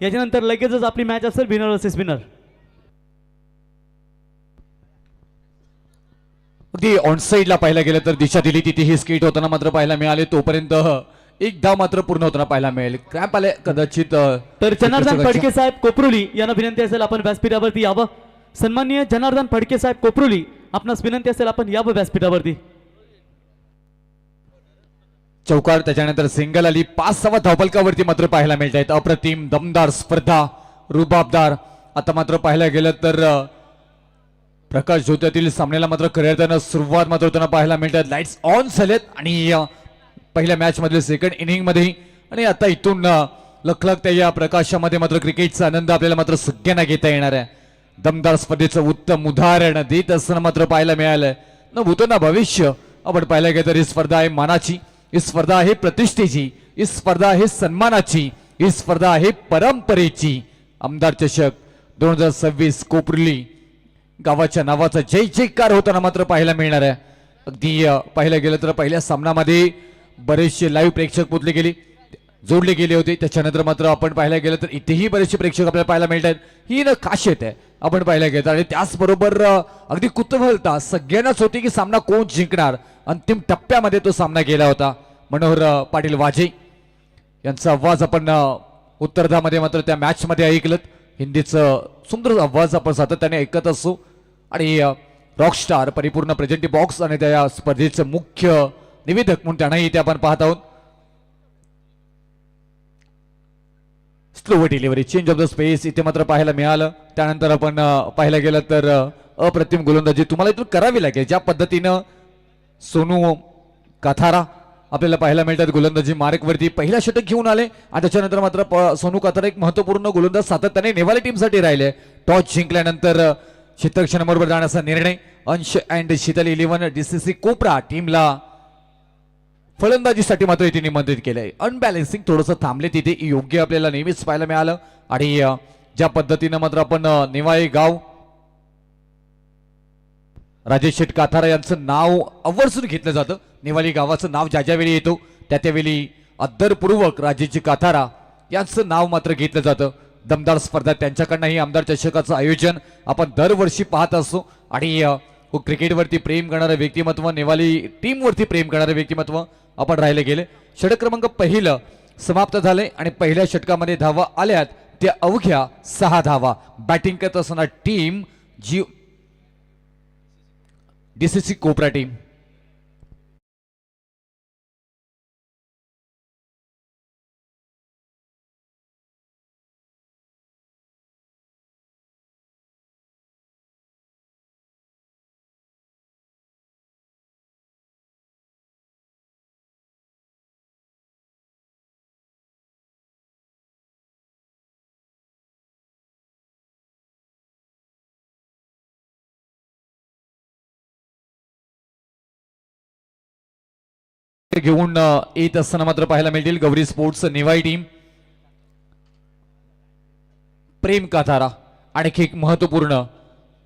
याच्यानंतर लगेचच आपली मॅच असेल विनर वर्सेस विनर. अगदी ऑन साईडला पाहायला गेलं तर दिशा दिली तिथे ही स्किट होताना मात्र पाहायला मिळाले. तोपर्यंत एक धाव मात्र पूर्ण होताना पाहायला मिळेल. क्रॅम्प आले कदाचित. तर जनार्दन फडके साहेब कोपरुली यांना विनंती असेल आपण व्यासपीठावरती यावं. सन्माननीय जनार्दन फडके साहेब कोपरुली आपणास विनंती असेल आपण यावं व्यासपीठावरती. चौकार त्याच्यानंतर सिंगल आली. 5 धावफलकावरती मात्र पाहायला मिळत आहेत. अप्रतिम दमदार स्पर्धा, रुबाबदार. आता मात्र पाहायला गेलं तर प्रकाश ज्योत्यातील सामन्याला मात्र करताना सुरुवात मात्र होताना पाहायला मिळतात. लाईट्स ऑन झालेत आणि पहिल्या मॅच मधले सेकंड इनिंग मध्ये आणि आता इथून लखलखत्या या प्रकाशामध्ये मात्र क्रिकेटचा आनंद आपल्याला मात्र सगळ्यांना घेता येणार आहे. दमदार स्पर्धेचं उत्तम उदाहरण देत असताना मात्र पाहायला मिळालंय. न भूत ना भविष्य. आपण पाहायला गेलं तर ही स्पर्धा आहे मानाची, ही स्पर्धा आहे प्रतिष्ठेची, ही स्पर्धा आहे सन्मानाची, ही स्पर्धा आहे परंपरेची. आमदार चषक 2026 कोपरुली गावाच्या नावाचा जय जयकार होताना मात्र पाहायला मिळणार आहे. अगदी पाहायला गेलं तर पहिल्या सामन्यामध्ये बरेचसे लाईव्ह प्रेक्षक जोडले गेले होते. त्याच्यानंतर मात्र आपण पाहायला गेलं तर इथेही बरेचसे प्रेक्षक आपल्याला पाहायला मिळतात. ही न खासियत आहे आपण पाहायला गेलं. आणि त्याचबरोबर अगदी कुतूहलता सगळ्यांनाच होती की सामना कोण जिंकणार. अंतिम टप्प्यामध्ये तो सामना गेला होता. मनोहर पाटील वाजे यांचा आवाज आपण उत्तरार्धामध्ये मात्र त्या मॅच मध्ये ऐकलं. हिंदीचं सुंदर आवाज आपण सातत्याने ऐकत असतो. आणि रॉकस्टार परिपूर्ण प्रेझेंटी बॉक्स आणि त्या स्पर्धेचं मुख्य निवेदक म्हणून त्यांनाही इथे आपण पाहत आहोत. Slow delivery, change of the space इथे मात्र पाहायला मिळालं. त्यानंतर आपण पाहायला गेलं तर अप्रतिम गोलंदाजी तुम्हाला इथून करावी लागेल. ज्या पद्धतीनं सोनू काथारा आपल्याला पाहायला मिळतात गोलंदाजी मार्कवरती पहिला षटक घेऊन आले. आणि त्याच्यानंतर मात्र सोनू काथारा एक महत्वपूर्ण गोलंदाज सातत्याने नेवाले टीमसाठी राहिले. टॉस जिंकल्यानंतर क्षेत्ररक्षणाबरोबर जाण्याचा निर्णय. अंश अँड शीतल 11 DCC कोपरा टीमला फलंदाजीसाठी मात्र इथे निमंत्रित केलंय. अनबॅलेन्सिंग थोडंसं थांबले तिथे योग्य आपल्याला नेहमीच पाहायला मिळालं. आणि ज्या पद्धतीनं मात्र आपण नेवाळे गाव राजेश शेठ काथारा यांचं नाव आवर्जून घेतलं जातं. नेवाळी गावाचं नाव ज्या ज्यावेळी येतो त्यावेळी आदरपूर्वक राजेश काथारा यांचं नाव मात्र घेतलं जातं. दमदार स्पर्धा त्यांच्याकडनंही आमदार चषकाचं आयोजन आपण दरवर्षी पाहत असतो. आणि क्रिकेटवरती प्रेम करणारं व्यक्तिमत्व, नेवाली टीमवरती प्रेम करणारं व्यक्तिमत्व आपण राहिले गेले. षटक क्रमांक पहिलं समाप्त झाले आणि पहिल्या षटकामध्ये धावा आल्यात त्या अवघ्या 6 धावा. बॅटिंग करत असताना टीम DCC कोपरा टीम. घेऊन येत असताना मात्र पाहायला मिळतील गौरी स्पोर्ट्स नेवाई टीम. प्रेम काथारा आणखी एक महत्वपूर्ण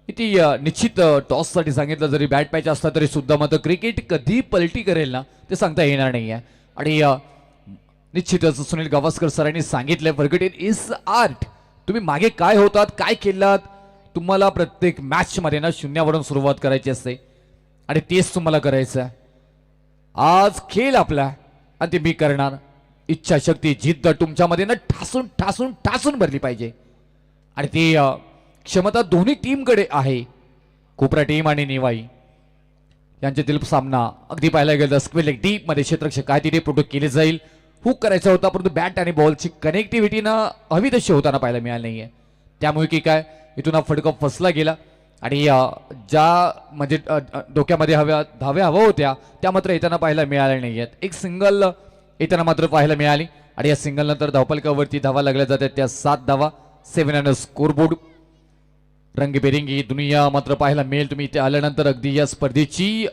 ती निश्चित टॉस साठी सांगितलं जरी बॅट पॅच असता तरी सुद्धा मात्र क्रिकेट कधी पलटी करेल ना ते सांगता येणार नाही आहे. आणि निश्चितच सुनील गावस्कर सरांनी सांगितलं क्रिकेट इज आर्ट. तुम्ही मागे काय होतात काय केलात तुम्हाला प्रत्येक मॅच मध्ये ना शून्यावरून सुरुवात करायची असते आणि तेच तुम्हाला करायचं आहे. आज खेळ आपला आणि ते मी करणार. इच्छाशक्ती जिद्द तुमच्यामध्ये ना ठासून ठासून ठासून भरली पाहिजे आणि ती क्षमता दोन्ही टीमकडे आहे. कोपरा टीम आणि नेवाई यांच्यातील सामना अगदी पाहायला गेलं तर स्क्वेअर लेग डीप मध्ये क्षेत्ररक्षक काय तिथे प्रोटेक्ट केले जाईल. हुक करायचा होता परंतु बॅट आणि बॉलची कनेक्टिव्हिटी ना हवी तशी होताना पाहायला मिळाली नाहीये. त्यामुळे की काय इथून हा फटका फसला गेला आणि ज्या म्हणजे डोक्यामध्ये धाव्या हव्या होत्या त्या मात्र येताना पाहायला मिळाल्या नाहीयेत. एक सिंगल येताना मात्र पाहायला मिळाली आणि या सिंगल नंतर धावफलकावरती धावा लागल्या जातात त्या 7 धावा. 7 रन स्कोरबोर्ड. रंगीबेरंगी दुनिया मात्र पाहायला मिळेल. तुम्ही इथे आल्यानंतर अगदी या स्पर्धेची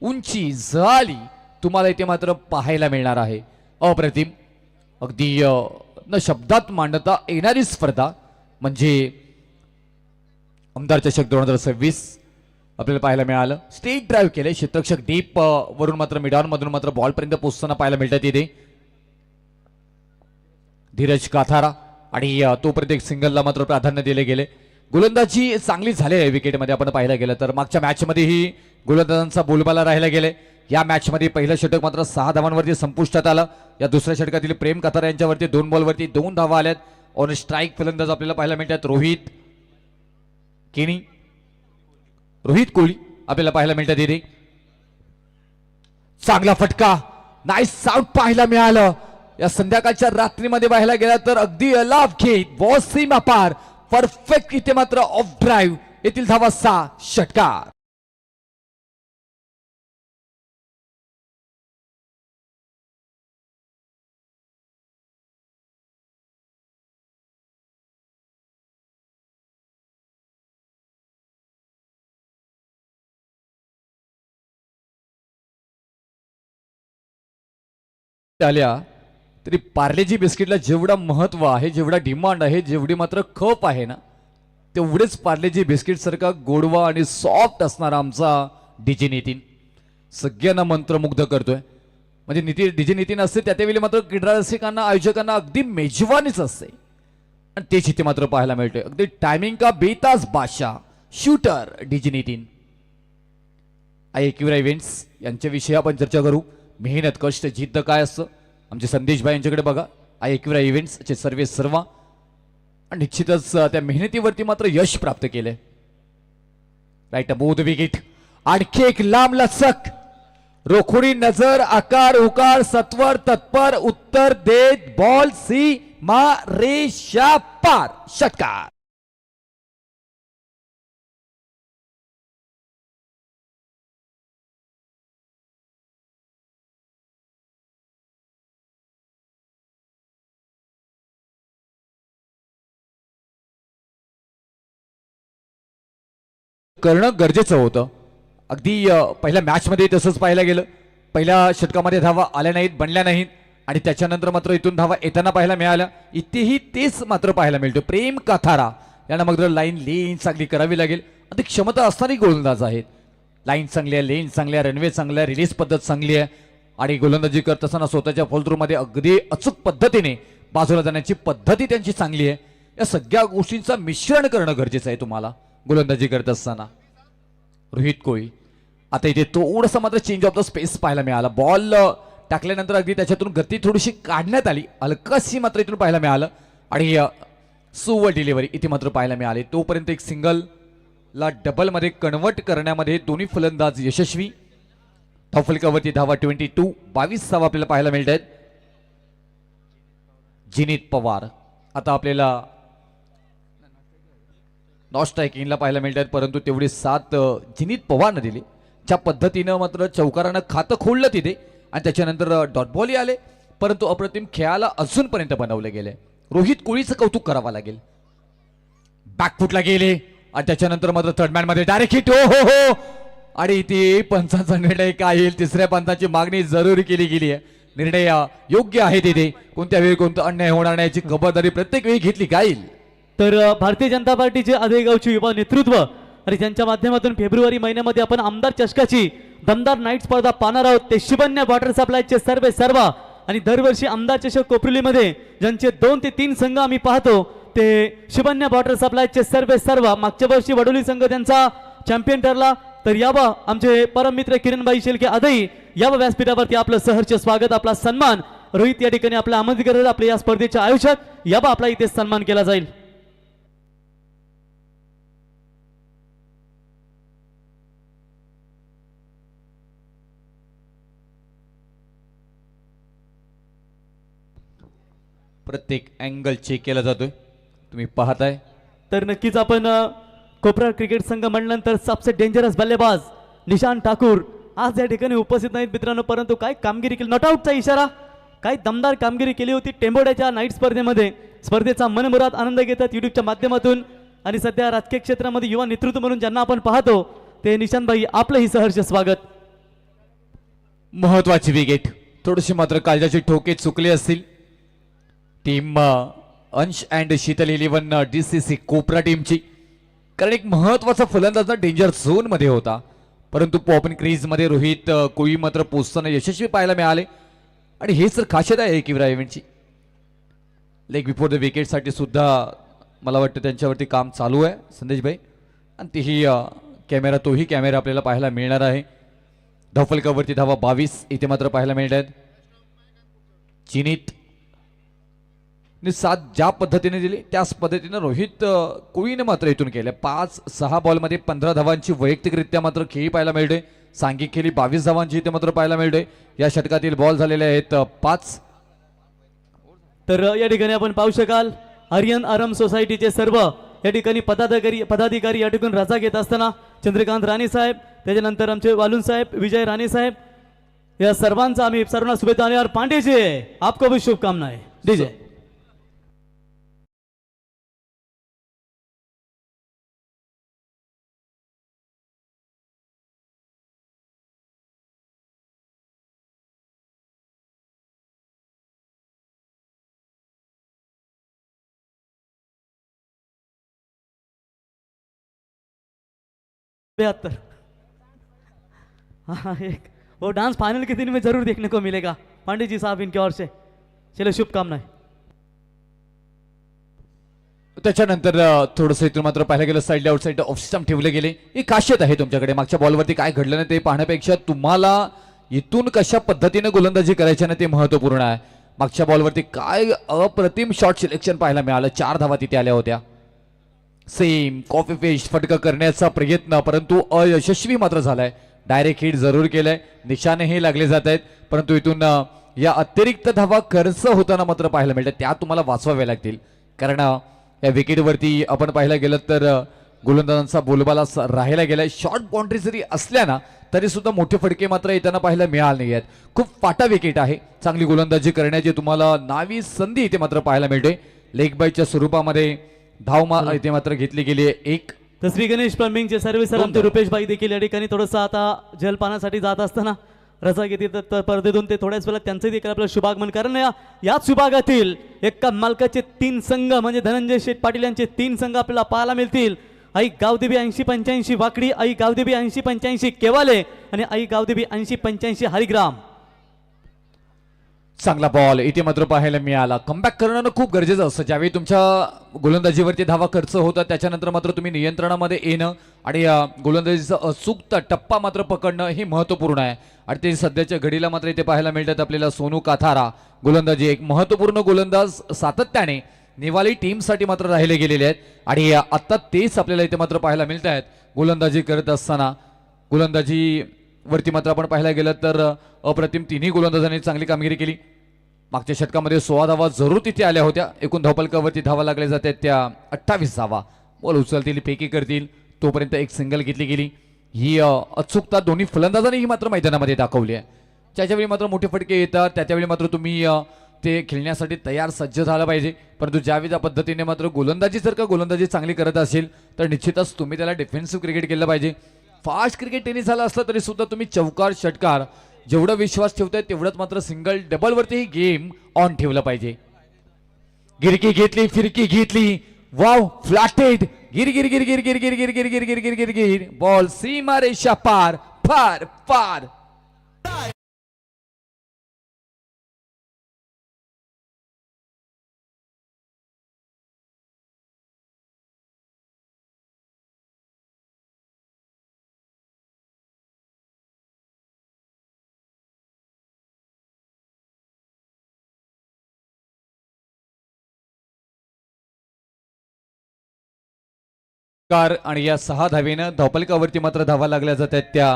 उंची झाली तुम्हाला इथे मात्र पाहायला मिळणार आहे. अप्रतिम अगदी न शब्दात मांडता येणारी स्पर्धा म्हणजे आमदार चषक 2026 आपल्याला पाहायला मिळालं. स्टेट ड्राईव्ह केले क्षेत्ररक्षक डीप वरून मात्र मिडॉन मधून मात्र बॉल पर्यंत पोहोचताना पाहायला मिळतात. इथे धीरज काथारा आणि तोपर्यंत एक सिंगलला मात्र प्राधान्य दिले गेले. गोलंदाजी चांगली झाली आहे विकेटमध्ये आपण पाहायला गेलं तर. मागच्या मॅचमध्येही गोलंदाजांचा बोलबाला राहायला गेले. या मॅचमध्ये पहिलं षटक मात्र 6 धावांवरती संपुष्टात आलं. या दुसऱ्या षटकातील प्रेम कथार यांच्यावरती 2 बॉलवरती 2 धावा आल्यात. ऑन स्ट्राईक फलंदाज आपल्याला पाहायला मिळतात रोहित कोहली आपल्याला पाहायला मिळतात इथे. चांगला फटका, नाईस साऊंड पाहायला मिळालं. या संध्याकाळच्या रात्रीमध्ये पाहायला गेला तर अगदी अलाभ घेत बॉल सीमा पार, परफेक्ट इथे मात्र ऑफ ड्राईव्ह, येथील धावा 6 षटकार. आल्या तरी पार्लेजी बिस्किटला जेवढा महत्व आहे, जेवढा डिमांड आहे, जेवढी मात्र खप आहे ना, तेवढेच पार्लेजी बिस्किट सारखा गोडवा आणि सॉफ्ट असणारा आमचा डीजे नितीन सगळ्यांना मंत्रमुग्ध करतोय. म्हणजे डीजे नितीन असते त्यावेळी मात्र क्रीडा रसिकांना, आयोजकांना अगदी मेजवानीच असते आणि तेच इथे मात्र पाहायला मिळतोय. अगदी टायमिंग का बेताज बादशाह shooter DJ Nitin. IAQ events यांच्याविषयी आपण चर्चा करू. मेहनत, कष्ट, जिद्द काय असतं आमचे संदेश भाई यांच्याकडे बघा. IAQ इव्हेंट्सचे सर्व आणि निश्चितच त्या मेहनतीवरती मात्र यश प्राप्त केले. राईट बोध विकेट. आणखी एक लांब लचक, रोखोडी नजर, आकार उकार, सत्वर तत्पर, उत्तर देत बॉल सीमा रेषा पार, षटकार. करणं गरजेचं होतं. अगदी पहिल्या मॅचमध्ये तसंच पाहायला गेलं. पहिल्या षटकामध्ये धावा आल्या नाहीत, बनल्या नाहीत आणि त्याच्यानंतर मात्र इथून धावा येताना पाहायला मिळाल्या. इथेही तेच मात्र पाहायला मिळतं. प्रेम कथारा यांना मात्र लाईन लेन चांगली करावी लागेल. अगदी क्षमता असणारी गोलंदाज आहेत. लाईन चांगली आहे, लेन चांगली आहे, रनवे चांगला आहे, रिलीज पद्धत चांगली आहे आणि गोलंदाजी करत असताना स्वतःच्या फॉलथ्रूमध्ये अगदी अचूक पद्धतीने बाजूला जाण्याची पद्धती त्यांची चांगली आहे. या सगळ्या गोष्टींचं मिश्रण करणं गरजेचं आहे तुम्हाला गोलंदाजी करत असताना. रोहित कोहली आता इथे थोडंसं मात्र चेंज ऑफ द स्पेस पाहायला मिळाला. बॉल टाकल्यानंतर अगदी त्याच्यातून गती थोडीशी काढण्यात आली, हलकाशी मात्र इथून पाहायला मिळालं आणि सुवर डिलिव्हरी इथे मात्र पाहायला मिळाली. तोपर्यंत एक सिंगलला डबलमध्ये कन्वर्ट करण्यामध्ये दोन्ही फलंदाज यशस्वी. धावफलकावरती धावा 22 धावा आपल्याला पाहायला मिळत आहेत. जिनीत पवार आता आपल्याला नॉट स्ट्रायकिंगला पाहायला मिळतात, परंतु तेवढी साथ जिनीत पवारनं दिली. ज्या पद्धतीनं मात्र चौकारानं खातं खोललं तिथे आणि त्याच्यानंतर डॉट बॉलही आले, परंतु अप्रतिम खेळाला अजूनपर्यंत बनवले गेले. रोहित कोहलीचं कौतुक करावं लागेल. बॅकफुटला गेले आणि त्याच्यानंतर मात्र थर्डमॅन मध्ये डायरेक्ट हिट. हो आणि इथे पंचांचा निर्णय काय येईल, तिसऱ्या पंचांची मागणी जरूर केली गेली आहे. निर्णय योग्य आहे तिथे. कोणत्या वेळी कोणता अन्याय होणार नाही याची खबरदारी प्रत्येक वेळी घेतली जाईल. तर भारतीय जनता पार्टीचे आदेगावचे युवा नेतृत्व आणि त्यांच्या माध्यमातून फेब्रुवारी महिन्यामध्ये आपण आमदार चषकाची दमदार नाईट स्पर्धा पाहणार आहोत. ते शिवन्या वॉटर सप्लायचे सर्व आणि दरवर्षी आमदार चषक कोपरुलीमध्ये ज्यांचे 2 ते 3 संघ आम्ही पाहतो ते शिवन्या वॉटर सप्लायचे सर्व. मागच्या वर्षी वडोली संघ त्यांचा चॅम्पियन ठरला. तर यावं आमचे परममित्र किरणबाई शेलके आदई यावं व्यासपीठावरती आपलं सहर्ष स्वागत, आपला सन्मान. रोहित या ठिकाणी आपला आमंत्रित करत आपल्या या स्पर्धेचे आयोजक यावं आपला इथे सन्मान केला जाईल. प्रत्येक अँगल चेक केला जातोय, तुम्ही पाहताय. तर नक्कीच आपण कोपरा क्रिकेट संघ म्हणल्यानंतर सबसे डेंजरस बल्लेबाज निशांत ठाकूर आज या ठिकाणी उपस्थित नाहीत मित्रांनो, परंतु काय कामगिरी केली. नॉट आउटचा इशारा, काय दमदार कामगिरी केली होती टेंबोड्याच्या नाईट स्पर्धेमध्ये. स्पर्धेचा मनमुराद आनंद घेतात युट्यूबच्या माध्यमातून आणि सध्या राजकीय क्षेत्रामध्ये युवा नेतृत्व म्हणून ज्यांना आपण पाहतो ते निशांत भाई आपलंही सहर्ष स्वागत. महत्वाची विकेट, थोडीशी मात्र काळजाची ठोके चुकले असतील. टीम अंश अँड शीतल 11 DCC कोपरा टीमची, कारण एक महत्वाचा फलंदाज डेंजर झोन मध्ये होता, परंतु पॉपन क्रीज मध्ये रोहित कोहली मात्र पोचताना यशस्वी पाहायला मिळाले. आणि हेच तर खासियत आहे किवरा इव्हेंटची. लेग बिफोर द विकेटसाठी सुद्धा मला वाटतं त्यांच्यावरती काम चालू आहे संदेश भाई, आणि तीही कॅमेरा तोही कॅमेरा आपल्याला पाहायला मिळणार आहे. धावफलकावरती धावा 22 इथे मात्र पाहायला मिळत आहेत. चिनीत साथ ज्या पद्धतीने दिली त्याच पद्धतीने रोहित कोळीने मात्र इथून केले. 5-6 बॉलमध्ये 15 धावांची वैयक्तिकरित्या मात्र खेळी पाहायला मिळते. सांघिक खेळी 22 धावांची इथे मात्र पाहायला मिळते. या षटकातील बॉल झालेले आहेत 5. तर या ठिकाणी आपण पाहू शकाल आर्यन आराम सोसायटीचे सर्व या ठिकाणी पदाधिकारी या ठिकाणी रजा घेत असताना चंद्रकांत राणे साहेब, त्याच्यानंतर आमचे वालून साहेब, विजय राणे साहेब, या सर्वांचा आम्ही सर्वांना शुभेच्छा. आणि पांडे जी आपको भी शुभकामनाएं. डीजे बेहतर. हाँ एक वो डांस फाइनल के दिन में जरूर देखने को मिलेगा पांडे जी साहब इनकी ओर से. चलो शुभकामनाएं. त्याच्यानंतर थोडंसं इथून मात्र पाहायला गेलं साईडला आउटसाईड ऑफ स्टंप ठेवले गेले. ही खासियत आहे तुमच्याकडे. मागच्या बॉलवरती काय घडलं नाही ते पाहण्यापेक्षा तुम्हाला इथून कशा पद्धतीने गोलंदाजी करायची ना ते महत्वपूर्ण आहे. मागच्या बॉलवरती काय अप्रतिम शॉट सिलेक्शन पाहायला मिळालं. 4 धावा तिथे आल्या होत्या. सेम कॉफी फिश फटका करण्याचा प्रयत्न परंतु अयशस्वी मात्र झालाय. डायरेक्ट हिट जरूर केलंय, निशाणेही लागले जात आहेत, परंतु इथून या अतिरिक्त धावा खर्च होताना मात्र पाहायला मिळतात. त्या तुम्हाला वाचवाव्या लागतील, कारण या विकेटवरती आपण पाहायला गेलं तर गोलंदाजांचा बोलबाला राहायला गेलाय. शॉर्ट बाउंड्री जरी असल्या ना तरी सुद्धा मोठे फटके मात्र येताना पाहायला मिळाले नाही आहेत. खूप फाटा विकेट आहे. चांगली गोलंदाजी करण्याची तुम्हाला नावी संधी इथे मात्र पाहायला मिळते. लेग बाईच्या स्वरूपामध्ये धाव इथे मात्र घेतली गेली आहे. 1 तसवी गणेश प्लंबिंगचे सर्व्हिस सर आमचे रुपेश भाई देखील या ठिकाणी थोडंसं आता जलपानासाठी जात असताना रजा घेतली तर स्पर्धेतून ते थोड्याच वेळात त्यांचं देखील आपलं शुभागमन. कारण याच विभागातील एका मालकाचे 3 संघ म्हणजे धनंजय शेठ पाटील यांचे 3 संघ आपल्याला पाहायला मिळतील. आई गावदेवी 80-85 वाकडी, आई गावदेवी 80-85 केवाले आणि आई गावदेवी 80-85 हरिग्राम. चांगला बॉल इथे मात्र पाहायला मिळाला. कमबॅक करणं खूप गरजेचं असतं. ज्यावेळी तुमच्या गोलंदाजीवरती धावा खर्च होतात त्याच्यानंतर मात्र तुम्ही नियंत्रणामध्ये येणं आणि गोलंदाजीचा अचूक टप्पा मात्र पकडणं हे महत्त्वपूर्ण आहे. आणि ते सध्याच्या घडीला मात्र इथे पाहायला मिळतात आपल्याला. सोनू काथारा गोलंदाजी एक महत्त्वपूर्ण गोलंदाज सातत्याने निवाली टीमसाठी मात्र राहिले गेलेले आहेत आणि आता तेच आपल्याला इथे मात्र पाहायला मिळत आहेत. गोलंदाजी करत असताना गोलंदाजी वरती मात्र आपण पाहायला गेलं तर अप्रतिम तिन्ही गोलंदाजांनी चांगली कामगिरी केली. मागच्या षटकामध्ये 16 धावा जरूर तिथे आल्या होत्या. एकूण धावफलकावरती धावा लागल्या जातात त्या 28 धावा. बॉल उचलतील, फेकी करतील, तोपर्यंत एक सिंगल घेतली गेली. ही अचूकता दोन्ही फलंदाजांनी ही मात्र मैदानामध्ये दाखवली आहे. ज्याच्यावेळी मात्र मोठे फटके येतात त्याच्यावेळी मात्र तुम्ही ते खेळण्यासाठी तयार सज्ज झालं पाहिजे. परंतु ज्यावेळी त्या पद्धतीने मात्र गोलंदाजी जर का गोलंदाजी चांगली करत असेल तर निश्चितच तुम्ही त्याला डिफेन्सिव्ह क्रिकेट केलं पाहिजे. फास्ट क्रिकेट टेनिस झालं असलं तरी सुद्धा तुम्ही चौकार षटकार जेवढा विश्वास ठेवताय तेवढंच मात्र सिंगल डबल वरती ही गेम ऑन ठेवलं पाहिजे. गिरकी घेतली, फिरकी घेतली, वाव फ्लॅटेड, गिर गिर गिर गिर गिर गिर गिर गिर गिर गिर गिर गिर गिर बॉल सीमा रेषा पार पार पार. आणि या 6 धावेनं धावफलकावरती मात्र धावा लागल्या जात आहेत त्या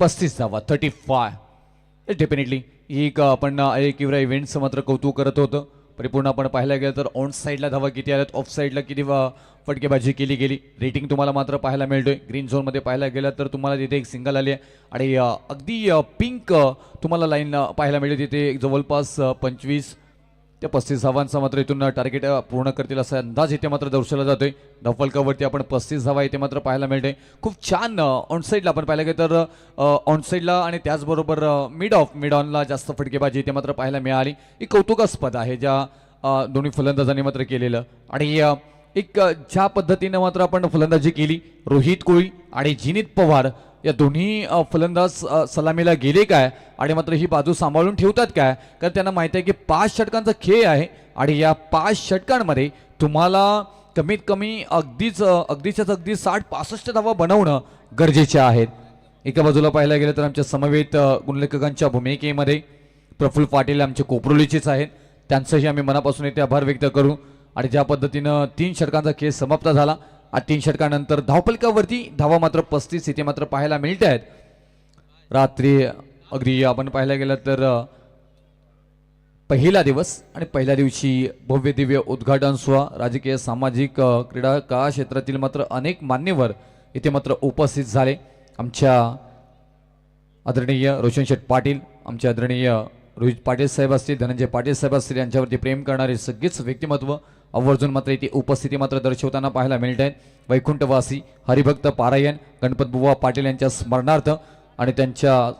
35 धावा 35. डेफिनेटली एक आपण एक इव्हेंटचं मात्र कौतुक करत होतं. परिपूर्ण आपण पाहायला गेलं तर ऑन साईडला धावा किती आल्यात, ऑफ साईडला किती फटकेबाजी केली गेली. रेटिंग तुम्हाला मात्र पाहायला मिळतोय. ग्रीन झोनमध्ये पाहायला गेलं तर तुम्हाला तिथे एक सिंगल आली आहे आणि अगदी पिंक तुम्हाला लाईन पाहायला मिळते. तिथे जवळपास 25 ते 35 धावांचा मात्र इथून टार्गेट पूर्ण करतील असा अंदाज इथे मात्र दर्शवला जातोय. धावफलकावरती आपण 35 धावा इथे मात्र पाहायला मिळते. खूप छान ऑनसाईडला आपण पाहायला गेलं तर ऑनसाईडला आणि त्याचबरोबर मिड ऑनला जास्त फटकेबाजी इथे मात्र पाहायला मिळाली. ही कौतुकास्पद आहे ज्या दोन्ही फलंदाजांनी मात्र केलेलं. आणि एक ज्या पद्धतीनं मात्र आपण फलंदाजी केली रोहित कोळी आणि जिनीत पवार या दोन्ही फलंदाज सलामीला गेले काय आणि मात्र ही बाजू सांभाळून ठेवतात काय, कारण त्यांना माहिती आहे की 5 षटकांचा खेळ आहे आणि या 5 षटकांमध्ये तुम्हाला कमीत कमी अगदीच्याच अगदी 60-65 धावा बनवणं गरजेचे आहेत. एका बाजूला पाहायला गेलं तर आमच्या समवेत गुणलेखकांच्या भूमिकेमध्ये प्रफुल्ल पाटील आमचे कोपरोलीचेच आहेत, त्यांचंही आम्ही मनापासून इथे आभार व्यक्त करू. आणि ज्या पद्धतीनं 3 षटकांचा खेळ समाप्त झाला आणि 3 षटकानंतर धावफलकावरती धावा मात्र 35 इथे मात्र पाहायला मिळत आहेत. रात्री अगदी आपण पाहायला गेलं तर पहिला दिवस आणि पहिल्या दिवशी भव्य दिव्य उद्घाटन सोहळा, राजकीय सामाजिक क्रीडा का क्षेत्रातील मात्र अनेक मान्यवर इथे मात्र उपस्थित झाले. आमच्या आदरणीय रोशन शेठ पाटील, आमचे आदरणीय रोहित पाटील साहेब असतील, धनंजय पाटील साहेब असतील, यांच्यावरती प्रेम करणारे सगळेच व्यक्तिमत्व आवर्जून मात्र इथे उपस्थिती मात्र दर्शवताना पाहायला मिळत आहेत. वैकुंठवासी हरिभक्त पारायण गणपतबुवा पाटील यांच्या स्मरणार्थ आणि त्यांच्या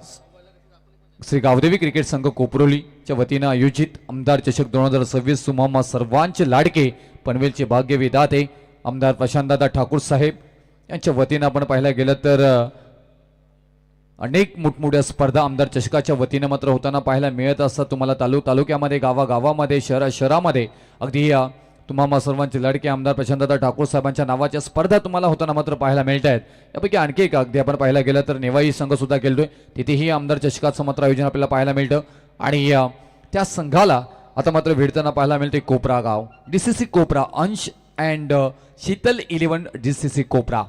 श्री गावदेवी क्रिकेट संघ कोपरोलीच्या वतीनं आयोजित आमदार चषक 2026 सुमामा सर्वांचे लाडके पनवेलचे भाग्य विधाते आमदार प्रशांतदादा ठाकूर साहेब यांच्या वतीनं आपण पाहायला गेलं तर अनेक मोठमोठ्या स्पर्धा आमदार चषकाच्या वतीनं मात्र होताना पाहायला मिळत असतात. तुम्हाला तालुक्यामध्ये गावागावामध्ये शहरामध्ये अगदी तुम्हाला सर्वांचे लाडके आमदार प्रशांतदादा ठाकूर साहेबांच्या नावाच्या स्पर्धा तुम्हाला होताना मात्र पाहायला मिळत आहेत. यापैकी आणखी एक अगदी आपण पाहायला गेलं तर नेवाई संघ सुद्धा खेळतोय, तिथेही आमदार चषकाचं मात्र आयोजन आपल्याला पाहायला मिळतं आणि त्या संघाला आता मात्र भेटताना पाहायला मिळते कोपरा गाव DCC कोपरा अंश अँड शीतल 11 DCC कोपरा.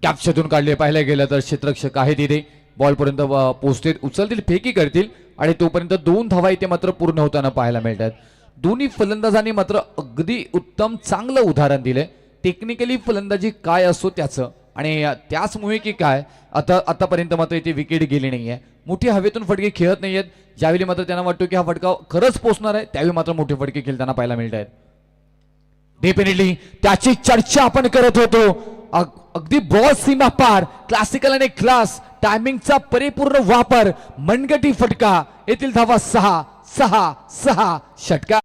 कॅप्शनतून काढले पाहायला गेलं तर क्षेत्ररक्षक आहे तिथे बॉलपर्यंत पोहोचतील, उचलतील, फेकी करतील आणि तोपर्यंत 2 धावा इथे मात्र पूर्ण होताना पाहायला मिळतात. दोन्ही फलंदाजांनी मात्र अगदी उत्तम चांगलं उदाहरण दिलंय टेक्निकली फलंदाजी काय असतो त्याचं आणि त्याचमुळे की काय आतापर्यंत मात्र इथे विकेट गेली नाहीये, मोठी हवेतून फटके खेळत नाहीयेत. ज्यावेळी मात्र त्यांना वाटतो की हा फटका खरंच पोहोचणार आहे त्यावेळी मात्र मोठे फटके खेळताना पाहायला मिळत आहेत. डेफिनेटली त्याची चर्चा आपण करत होतो. अगदी बॉल सीमा पार, क्लासिकल आणि क्लास, टायमिंगचा परिपूर्ण वापर, मनगटी फटका, येथील धावा 6 षटका.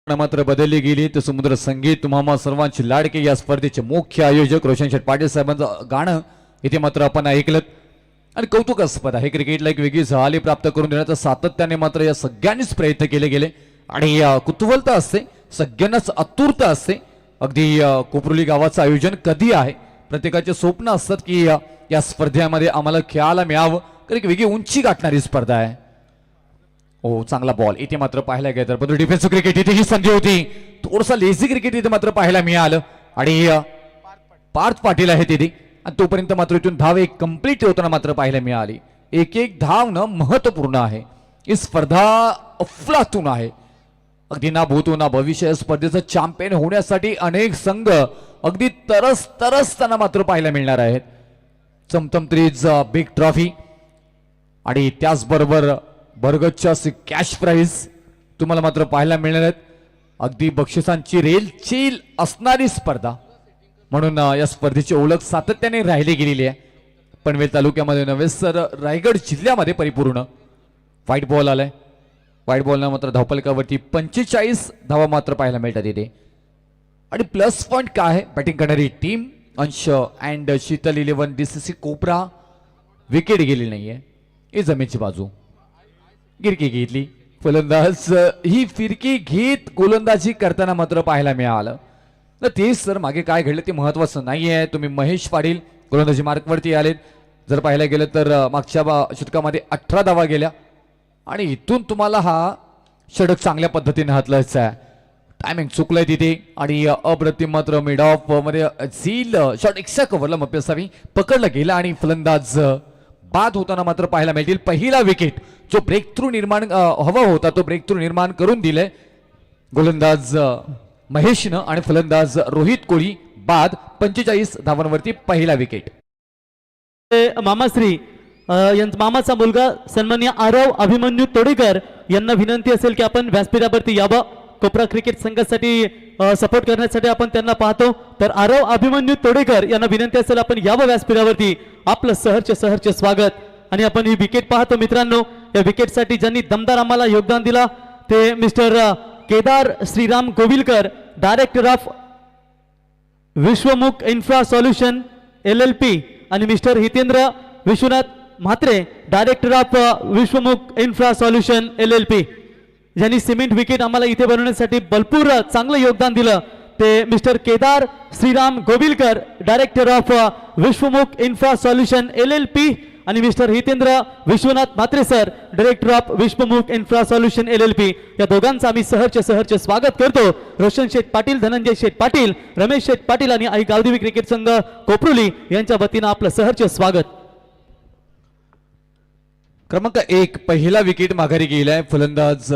मात्र बदलली गेली तर समुद्र संगीत तुम्हाला सर्वांची लाडके या स्पर्धेचे मुख्य आयोजक रोशन शेठ पाटील साहेबांचं गाणं इथे मात्र आपण ऐकलं आणि कौतुकास्पद आहे. क्रिकेटला एक वेगळी झळाळी प्राप्त करून देण्याचं सातत्याने मात्र या सगळ्यांनीच प्रयत्न केले गेले आणि कुतूहलता असते, सगळ्यांनाच आतुरता असते. अगदी कोपरोली गावाचं आयोजन कधी आहे, प्रत्येकाचे स्वप्न असतात की या स्पर्धेमध्ये आम्हाला खेळायला मिळावं, कारण एक वेगळी उंची गाठणारी स्पर्धा आहे. हो, चांगला बॉल इथे मात्र पाहायला गेलं तर परंतु डिफेन्सिव्ह क्रिकेट इथे ही संधी होती, थोडंसं लेझी क्रिकेट इथे मात्र पाहायला मिळालं आणि पार्थ पाटील आहे तिथे आणि तोपर्यंत मात्र इथून धाव एक कंप्लीट होताना मात्र पाहायला मिळाली. एक धाव न महत्वपूर्ण आहे. ही स्पर्धा अफलातून आहे, अगदी ना भूतो ना भविष्य. स्पर्धेचं चॅम्पियन होण्यासाठी अनेक संघ अगदी तरसताना मात्र पाहायला मिळणार आहेत. चमचमत्रीज बिग ट्रॉफी आणि त्याचबरोबर बर्गजच्या कॅश प्राइज तुम्हाला मात्र पाहायला मिळणार आहेत. अगदी बक्षिसांची रेलचेल असणारी स्पर्धा म्हणून या स्पर्धेची ओळख सातत्याने राहिली गेलेली आहे. पनवेल तालुक्यामध्ये नव्हे तर रायगड जिल्ह्यामध्ये परिपूर्ण. व्हाईट बॉल आलाय, व्हाईट बॉलनं मात्र धावफलकावरती 45 धावा मात्र पाहायला मिळतात इथे आणि प्लस पॉईंट काय आहे, बॅटिंग करणारी टीम अंश अँड शीतल 11 DCC कोपरा विकेट गेली नाहीये. ही जमेची बाजू गिरकी घेतली, फलंदाज ही फिरकी घेत गोलंदाजी करताना मात्र पाहायला मिळालं. तर तेच सर मागे काय घडलं ते महत्वाचं नाहीये. तुम्ही महेश पाटील गोलंदाजी मार्कवरती आलेत. जर पाहायला गेलं तर मागच्या षटकामध्ये 18 धावा गेल्या आणि इथून तुम्हाला हा षटक चांगल्या पद्धतीने हातलायचा आहे. टायमिंग चुकलंय तिथे आणि अप्रतिम मात्र मिड ऑफ मध्ये झील शॉट एक्स्ट्रा कव्हरला मप्पी असावी पकडला गेला आणि फलंदाज बाद होताना मात्र पाहायला मिळतील. पहिला विकेट जो ब्रेक थ्रू निर्माण हवा होता तो ब्रेक थ्रू निर्माण करून दिले गोलंदाज महेशनं आणि फलंदाज रोहित कोळी बाद. 45 धावांवरती पहिला विकेट. मामाश्री मामाचा मुलगा सन्माननीय आरव अभिमन्यू तोडेकर यांना विनंती असेल की आपण व्यासपीठावरती यावं. कोपरा क्रिकेट संघासाठी सपोर्ट करण्यासाठी आपण त्यांना पाहतो. तर आरव अभिमन्यू तोडेकर यांना विनंती असेल आपण यावं व्यासपीठावरती. आपलं सहर्ष स्वागत. आणि आपण ही विकेट पाहतो मित्रांनो. या विकेटसाठी ज्यांनी दमदार आम्हाला योगदान दिला ते mister Kedar Shriram Govilkar, director of Vishwamukh infra solution LLP, आणि mister Hitendra Vishwanath Mhatre, director of Vishwamukh infra solution LLP, ज्यांनी सिमेंट विकेट आम्हाला इथे बनवण्यासाठी भरपूर चांगलं योगदान दिलं ते mister Kedar Shriram Govilkar, director of Vishwamukh infra solution LLP, आणि mister Hitendra Vishwanath Mhatre sir, director of Vishwamukh infra solution LLP. या दोघांचं आम्ही सहर्ष स्वागत करतो. रोशन शेठ पाटील, धनंजय शेठ पाटील, रमेश शेठ पाटील आणि आई गावदेवी क्रिकेट संघ कोपरुली यांच्या वतीनं आपलं सहर्ष स्वागत. क्रमांक 1 पहिला विकेट माघारी गेलाय. फलंदाज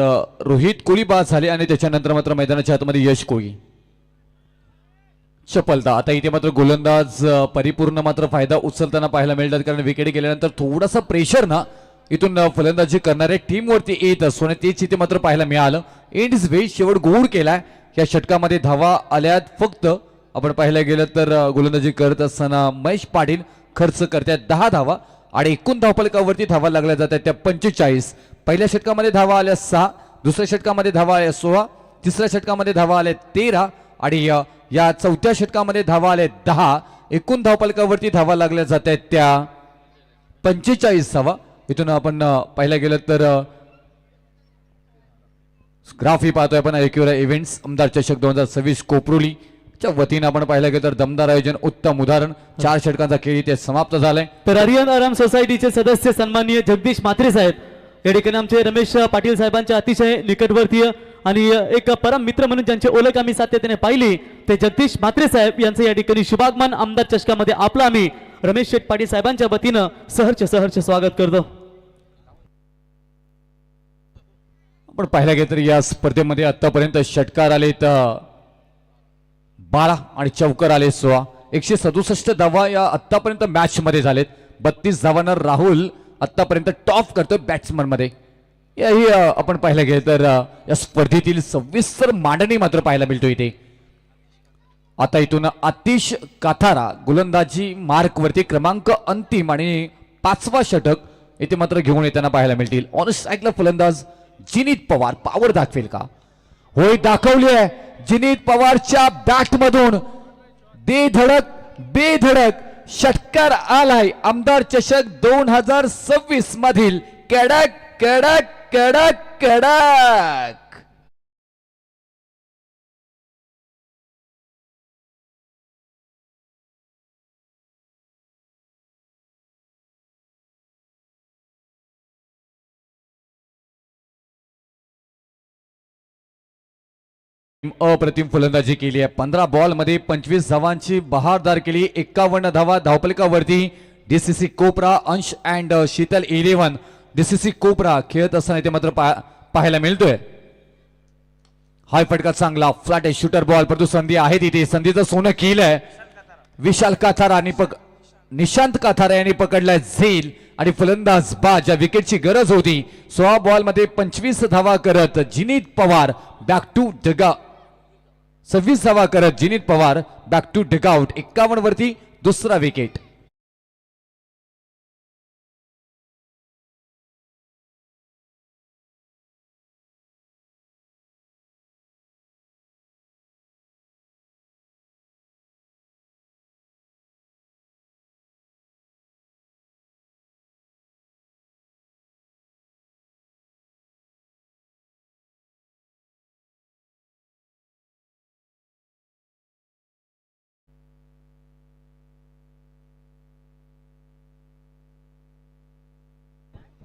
रोहित कोळी बाद झाले आणि त्याच्यानंतर मात्र मैदानाच्या आतमध्ये यश कोळी चपलता. आता इथे मात्र गोलंदाज परिपूर्ण मात्र फायदा उचलताना पाहायला मिळतात, कारण विकेट गेल्यानंतर थोडासा प्रेशर ना इथून फलंदाजी करणाऱ्या टीम वरती येत असतो आणि तेच इथे मात्र पाहायला मिळालं. एंड्स वे शेवट गोड केलाय. या षटकामध्ये धावा आल्यात फक्त आपण पाहायला गेलं तर गोलंदाजी करत असताना महेश पाटील खर्च करतात 10 धावा आणि एकूण धावफलकावरती धावा लागल्या जातात त्या 45. पहिल्या षटकामध्ये धावा आल्या 6, दुसऱ्या षटकामध्ये धावा आल्या 16, तिसऱ्या षटकामध्ये धावा आल्या 13 आणि या चौथ्या षटकामध्ये धावा आल्या 10. एकूण धावफलकावरती धावा लागल्या जात आहेत त्या 45 धावा. इथून आपण पाहायला गेलं तर ग्राफ ही पाहतोय आपण ऐक्युरा इव्हेंट्स आमदार चषक 2026 कोपरुली च्या वतीनं आपण पाहिलं गेलं तर दमदार आयोजन, उत्तम उदाहरण. 4 षटकांचा खेळ इथे समाप्त झालाय. तर आर्यन आराम सोसायटीचे सदस्य सन्माननीय जगदीश म्हात्रे साहेब, या ठिकाणी आमचे रमेश पाटील साहेबांच्या अतिशय निकटवर्तीय आणि एक परम मित्र म्हणून ज्यांची ओळख आम्ही सातत्याने पाहिली ते जगदीश म्हात्रे साहेब यांचं या ठिकाणी शुभागमन आमदार चषकामध्ये आपलं आम्ही रमेश शेठ पाटील साहेबांच्या वतीनं सहर्ष स्वागत करतो. आपण पाहायला गेलं तर या स्पर्धेमध्ये आतापर्यंत षटकार आले तर 12 आणि चौकार आले 16. 167 धावा या आतापर्यंत मॅच मध्ये झालेत. 32 धावांना राहुल आतापर्यंत टॉप करतोय बॅट्समन मध्ये. याही आपण पाहायला गेलं तर या स्पर्धेतील सविस्तर मांडणी मात्र पाहायला मिळतो इथे. आता इथून आतिश काथारा गोलंदाजी मार्क वरती क्रमांक अंतिम आणि 5वा षटक इथे मात्र घेऊन येताना पाहायला मिळतील. ऑन स्ट्राईकला फलंदाज जिनीत पवार पावर दाखवेल का? होय, दाखवली आहे. जिनीत पवारच्या बॅट मधून बेधडक षटकार आलाय. आमदार चषक 2026 मधील कडक कडक कडक कडक. अप्रतिम फलंदाजी केली आहे. 15 बॉल मध्ये 25 धावांची बहारदार केली. 51 धावा धावफलकावरती. DCC कोपरा अंश अँड शीतल 11 DCC कोपरा खेळत असताना इथे मात्र पाहायला मिळतोय. हाय फटका चांगला फ्लॅट शूटर बॉल, परंतु संधी आहे तिथे. संधीचं सोनं केलंय विशाल काथारा आणि निशांत काथारा यांनी पकडलाय झेल आणि फलंदाज बाद. ज्या विकेटची गरज होती 16 बॉल मध्ये 25 धावा करत जिनीत पवार बॅक टू डगआउट. 26 धावा करत जिनीत पवार बॅक टू डगआउट. 51 वरती दुसरा विकेट.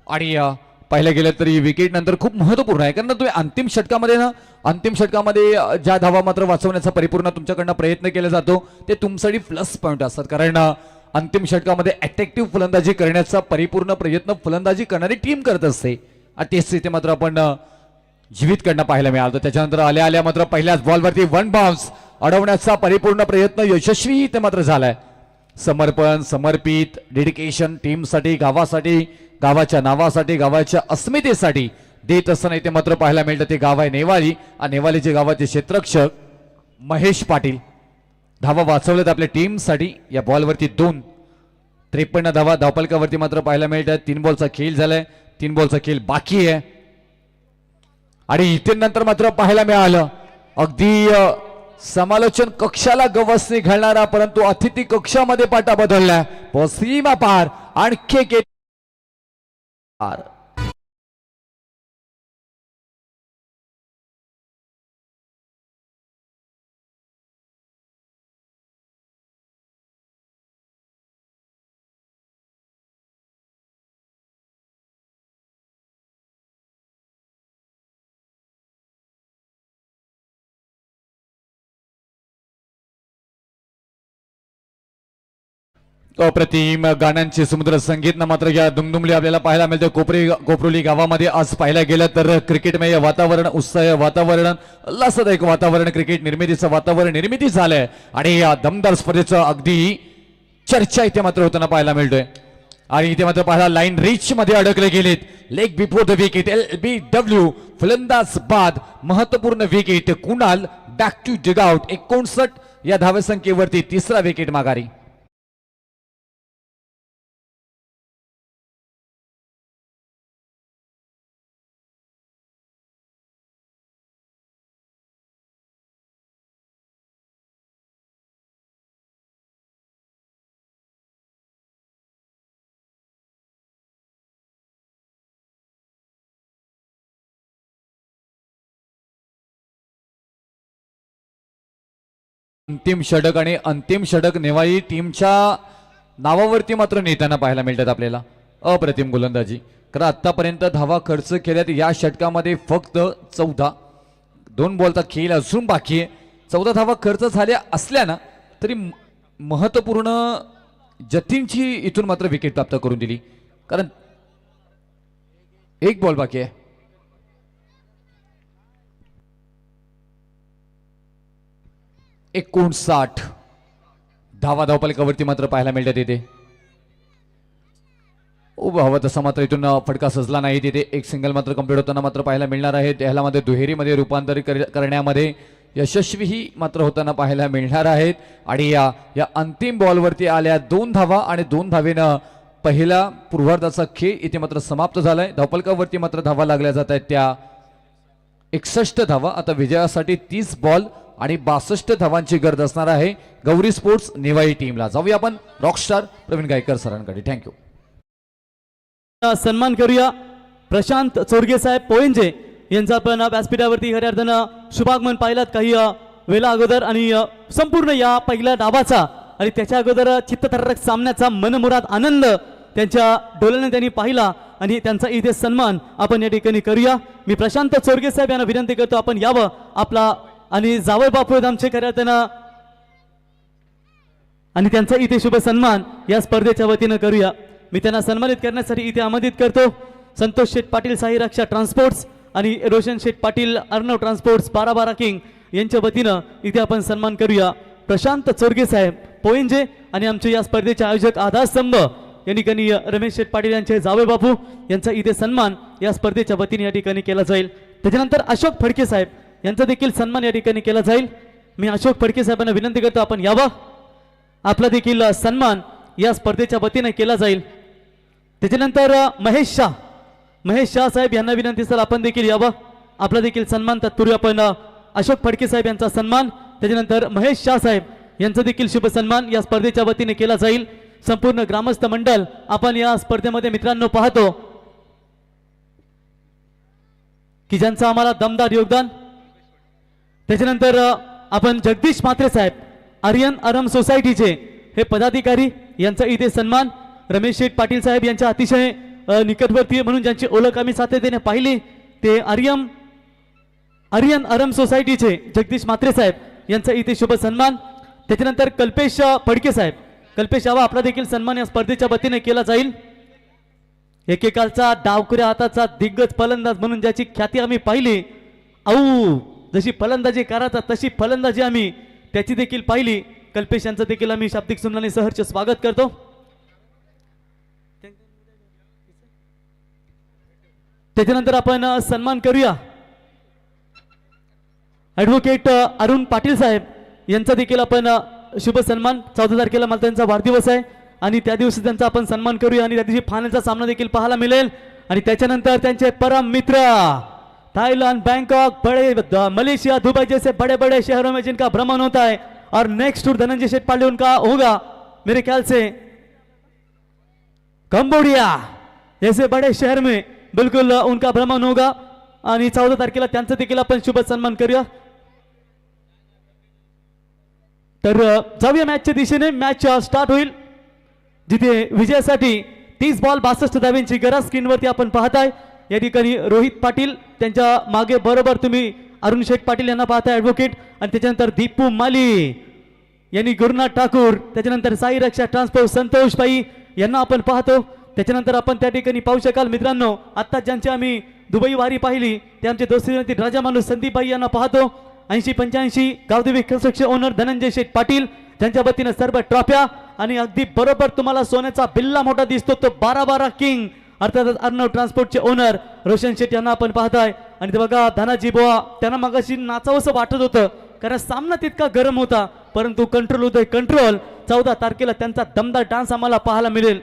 आणि पाहिलं गेलं तरी विकेट नंतर खूप महत्वपूर्ण आहे, कारण तुम्ही अंतिम षटकामध्ये ज्या धावा मात्र वाचवण्याचा परिपूर्ण तुमच्याकडनं प्रयत्न केला जातो ते तुमच्यासाठी प्लस पॉईंट असतात. कारण अंतिम षटकामध्ये अट्रॅक्टिव्ह फलंदाजी करण्याचा परिपूर्ण प्रयत्न फलंदाजी करणारी टीम करत असते आणि तेच इथे मात्र आपण जीवित कडनं पाहायला मिळालं. त्याच्यानंतर आल्या मात्र पहिल्याच बॉलवरती 1 बाउन्स अडवण्याचा परिपूर्ण प्रयत्न यशस्वी इथे मात्र झालाय. समर्पण, समर्पित, डेडिकेशन टीमसाठी, गावासाठी, गावाच्या नावासाठी, गावाच्या अस्मितेसाठी देत असताना इथे मात्र पाहायला मिळतं ते गाव आहे नेवाली आणि नेवालीचे गावाचे क्षेत्ररक्षक महेश पाटील धावा वाचवलेत आपल्या टीमसाठी या बॉलवरती 53 धावा धावपलकावरती मात्र पाहायला मिळतात 3 बॉलचा खेळ झालाय 3 बॉलचा खेळ बाकी आहे आणि इथे नंतर मात्र पाहायला मिळालं अगदी समालोचन कक्षाला गवसणी घालणारा परंतु अतिथी कक्षामध्ये पाटा बदललाय सीमा पार आणखी एक पार अप्रतिम गाण्यांचे समुद्र संगीत मात्र या दुमदुमली आपल्याला पाहायला मिळते कोपरोली गावामध्ये आज पाहायला गेलं तर क्रिकेटमय वातावरण उत्साह वातावरण उल्हासदायक वातावरण क्रिकेट निर्मितीचं वातावरण निर्मिती झालंय आणि या दमदार स्पर्धेचं अगदी चर्चा इथे मात्र होताना पाहायला मिळतोय आणि इथे मात्र पाहायला लाईन रिच मध्ये अडकले गेलेत leg before the wicket LBW फलंदाज बाद महत्वपूर्ण विकेट कुणाल बॅक टू डिगआउट 59 या धावसंख्येवरती तिसरा विकेट माघारी अंतिम षटक आणि अंतिम षटक नेवाळी टीमच्या नावावरती मात्र नेताना पाहायला मिळतात आपल्याला अप्रतिम गोलंदाजी कारण आतापर्यंत धावा खर्च केल्यात या षटकामध्ये फक्त 14 2 बॉलचा खेळ अजून बाकी आहे 14 धावा खर्च झाल्या असल्यानं तरी महत्वपूर्ण जतीनची इथून मात्र विकेट प्राप्त करून दिली कारण 1 बॉल बाकी आहे 59 धावा धावपलकावरती मात्र पाहायला मिळतात तिथे हवा तसा मात्र इथून फटका सजला नाही तिथे एक सिंगल मात्र कंप्लीट होताना मात्र पाहायला मिळणार आहे त्याला मध्ये दुहेरीमध्ये रूपांतरित करण्यामध्ये यशस्वीही मात्र होताना पाहायला मिळणार आहेत आणि या अंतिम बॉलवरती आल्या 2 धावा आणि 2 धावेनं पहिला पूर्वार्धाचा खेळ इथे मात्र समाप्त झालाय धावपलकावरती मात्र धावा लागल्या जात आहेत त्या 61 धावा आता विजयासाठी 30 बॉल आणि 62 धावांची गरज असणार आहे गौरी स्पोर्ट्स नेवाई टीमला जाऊया आपण रॉकस्टार प्रवीण गायकर सरांकडे थँक्यू सन्मान करूया प्रशांत चोरगे साहेब पोयंजे यांचा आपण व्यासपीठावरती खऱ्या अर्थानं शुभागमन पाहिलात काही वेळा अगोदर आणि संपूर्ण या पहिल्या डावाचा आणि त्याच्या अगोदर चित्तथरारक सामन्याचा मनमुराद आनंद त्यांच्या डोळ्याने त्यांनी पाहिला आणि त्यांचा इथे सन्मान आपण या ठिकाणी करूया मी प्रशांत चोरगे साहेब यांना विनंती करतो आपण यावं आपला आणि जावळ बापू आमचे खऱ्या अर्थानं आणि त्यांचा इथे शुभ सन्मान या स्पर्धेच्या वतीनं करूया मी त्यांना सन्मानित करण्यासाठी इथे आमंत्रित करतो संतोष शेठ पाटील साई रक्षा ट्रान्सपोर्ट्स आणि रोशन शेठ पाटील अर्णव ट्रान्सपोर्ट्स 12 किंग यांच्या वतीनं इथे आपण सन्मान करूया प्रशांत चोरगे साहेब पोयंजे आणि आमचे या स्पर्धेचे आयोजक आधारस्तंभ या ठिकाणी रमेश शेठ पाटील यांचे जावे बापू यांचा इथे सन्मान या स्पर्धेच्या वतीने या ठिकाणी केला जाईल त्याच्यानंतर अशोक फडके साहेब यांचा देखील सन्मान या ठिकाणी केला जाईल मी अशोक फडके साहेबांना विनंती करतो आपण यावं आपला देखील सन्मान या स्पर्धेच्या वतीने केला जाईल त्याच्यानंतर महेश शाह साहेब यांना विनंती सर आपण देखील यावं आपला देखील सन्मान तत्पूर्वी आपण अशोक फडके साहेब यांचा सन्मान त्याच्यानंतर महेश शाह साहेब यांचा देखील शुभ सन्मान या स्पर्धेच्या वतीने केला जाईल संपूर्ण ग्रामस्थ मंडळ आपण या स्पर्धेमध्ये मित्रांनो पाहतो की ज्यांचं आम्हाला दमदार योगदान त्याच्यानंतर आपण जगदीश म्हात्रे साहेब आर्यन आराम सोसायटीचे हे पदाधिकारी यांचा इथे सन्मान रमेश शेठ पाटील साहेब यांच्या अतिशय निकटवर्तीय म्हणून ज्यांची ओळख आम्ही सातत्याने पाहिली ते आर्यन आराम सोसायटीचे जगदीश म्हात्रे साहेब यांचा इथे शुभ सन्मान त्याच्यानंतर कल्पेश फडके साहेब कल्पेश यावा आपला देखील सन्मान या स्पर्धेच्या वतीने केला जाईल एकेकालचा डावकुऱ्या हाताचा दिग्गज फलंदाज म्हणून ज्याची ख्याती आम्ही पाहिली जशी फलंदाजी करायचा तशी फलंदाजी आम्ही त्याची देखील पाहिली कल्पेश यांचं देखील आम्ही शाब्दिक सुमनाने सहर्ष स्वागत करतो त्याच्यानंतर आपण सन्मान करूया ॲडव्होकेट अरुण पाटील साहेब यांचा देखील आपण शुभ सन्मान 14 तारखेला मला त्यांचा वाढदिवस आहे आणि त्या दिवशी त्यांचा आपण सन्मान करूया आणि त्या दिवशी फायनलचा सामना देखील पाहायला मिळेल आणि त्याच्यानंतर त्यांचे परम मित्र थाईलैंड बैंकॉक मलेशिया दुबई जैसे बड़े बड़े शहरों में जिनका भ्रमण होता है और नेक्स्ट टूर धनंजय शेठ पांडे उनका होगा मेरे ख्याल से कंबोडिया जैसे बड़े शहर में बिल्कुल उनका भ्रमण होगा आणि 14 तारखेला त्यांचं देखील आपण शुभ सन्मान करूया तर जाऊया मॅचच्या दिशेने मॅच स्टार्ट होईल जिथे विजयासाठी 30 बॉल 62 धावांची गरज स्क्रीनवरती आपण पाहताय या ठिकाणी रोहित पाटील त्यांच्या मागे बरोबर तुम्ही अरुण शेठ पाटील यांना पाहताय ॲडव्होकेट आणि त्याच्यानंतर दीपू माली यांनी गुरुनाथ ठाकूर त्याच्यानंतर साई रक्षा ट्रान्सपोर्ट संतोष पाई यांना आपण पाहतो त्याच्यानंतर आपण त्या ठिकाणी पाहू शकाल मित्रांनो आता ज्यांची आम्ही दुबई वारी पाहिली ते आमचे दोस्ती राजा माणूस संदीप भाई यांना पाहतो 80-85 गावदेवी कन्स्ट्रक्शन ओनर धनंजय शेठ पाटील त्यांच्या वतीनं सर्व ट्रॉफ्या आणि अगदी बरोबर तुम्हाला सोन्याचा बिल्ला मोठा दिसतो तो 12-12 किंग अर्थात अर्णव ट्रान्सपोर्टचे ओनर रोशन शेठ यांना आपण पाहताय आणि ते बघा धनाजी बुवा त्यांना मगाशी नाचावंसं वाटत होतं कारण सामना तितका गरम होता परंतु कंट्रोल होतोय कंट्रोल 14 तारखेला त्यांचा दमदार डान्स आम्हाला पाहायला मिळेल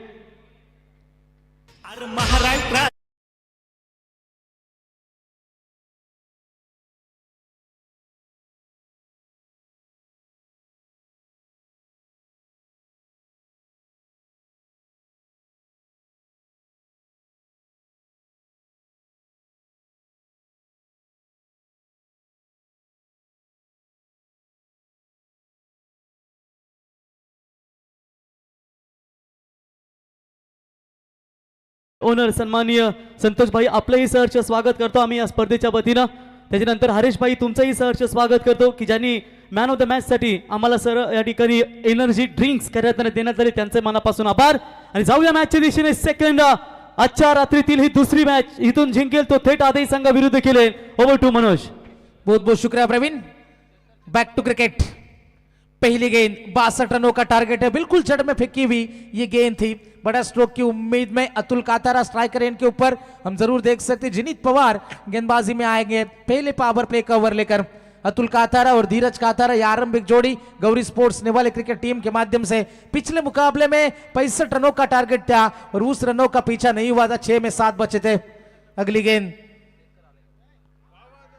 ओनर सन्माननीय संतोष भाई आपलंही सहर्ष स्वागत करतो आम्ही या स्पर्धेच्या वतीनं त्याच्यानंतर हरेश भाई तुमचंही सहर्ष स्वागत करतो की ज्यांनी मॅन ऑफ द मॅच साठी आम्हाला सर या ठिकाणी एनर्जी ड्रिंक्स देण्यात आले त्यांचे मनापासून आभार आणि जाऊया मॅचच्या दिशेने सेकंड आजच्या रात्रीतील ही दुसरी मॅच इथून जिंकेल तो थेट आदई संघाविरुद्ध खेळेल ओव्हर टू मनोज बहुत बहुत शुक्रिया प्रवीण बैक टू क्रिकेट पहली गेंद 62 रनों का टारगेट है बिल्कुल जड़ में फेंकी हुई ये गेंद थी बड़ा स्ट्रोक की उम्मीद में अतुल कातारा स्ट्राइकर इनके ऊपर हम जरूर देख सकते जिनीत पवार गेंदबाजी में आएंगे पहले पावर प्ले का ओवर लेकर अतुल कातारा और धीरज कातारा ये आरंभिक जोड़ी गौरी स्पोर्ट्स नेवाले क्रिकेट टीम के माध्यम से पिछले मुकाबले में 65 रनों का टारगेट था और उस रनों का पीछा नहीं हुआ था 6 में 7 बचे थे अगली गेंद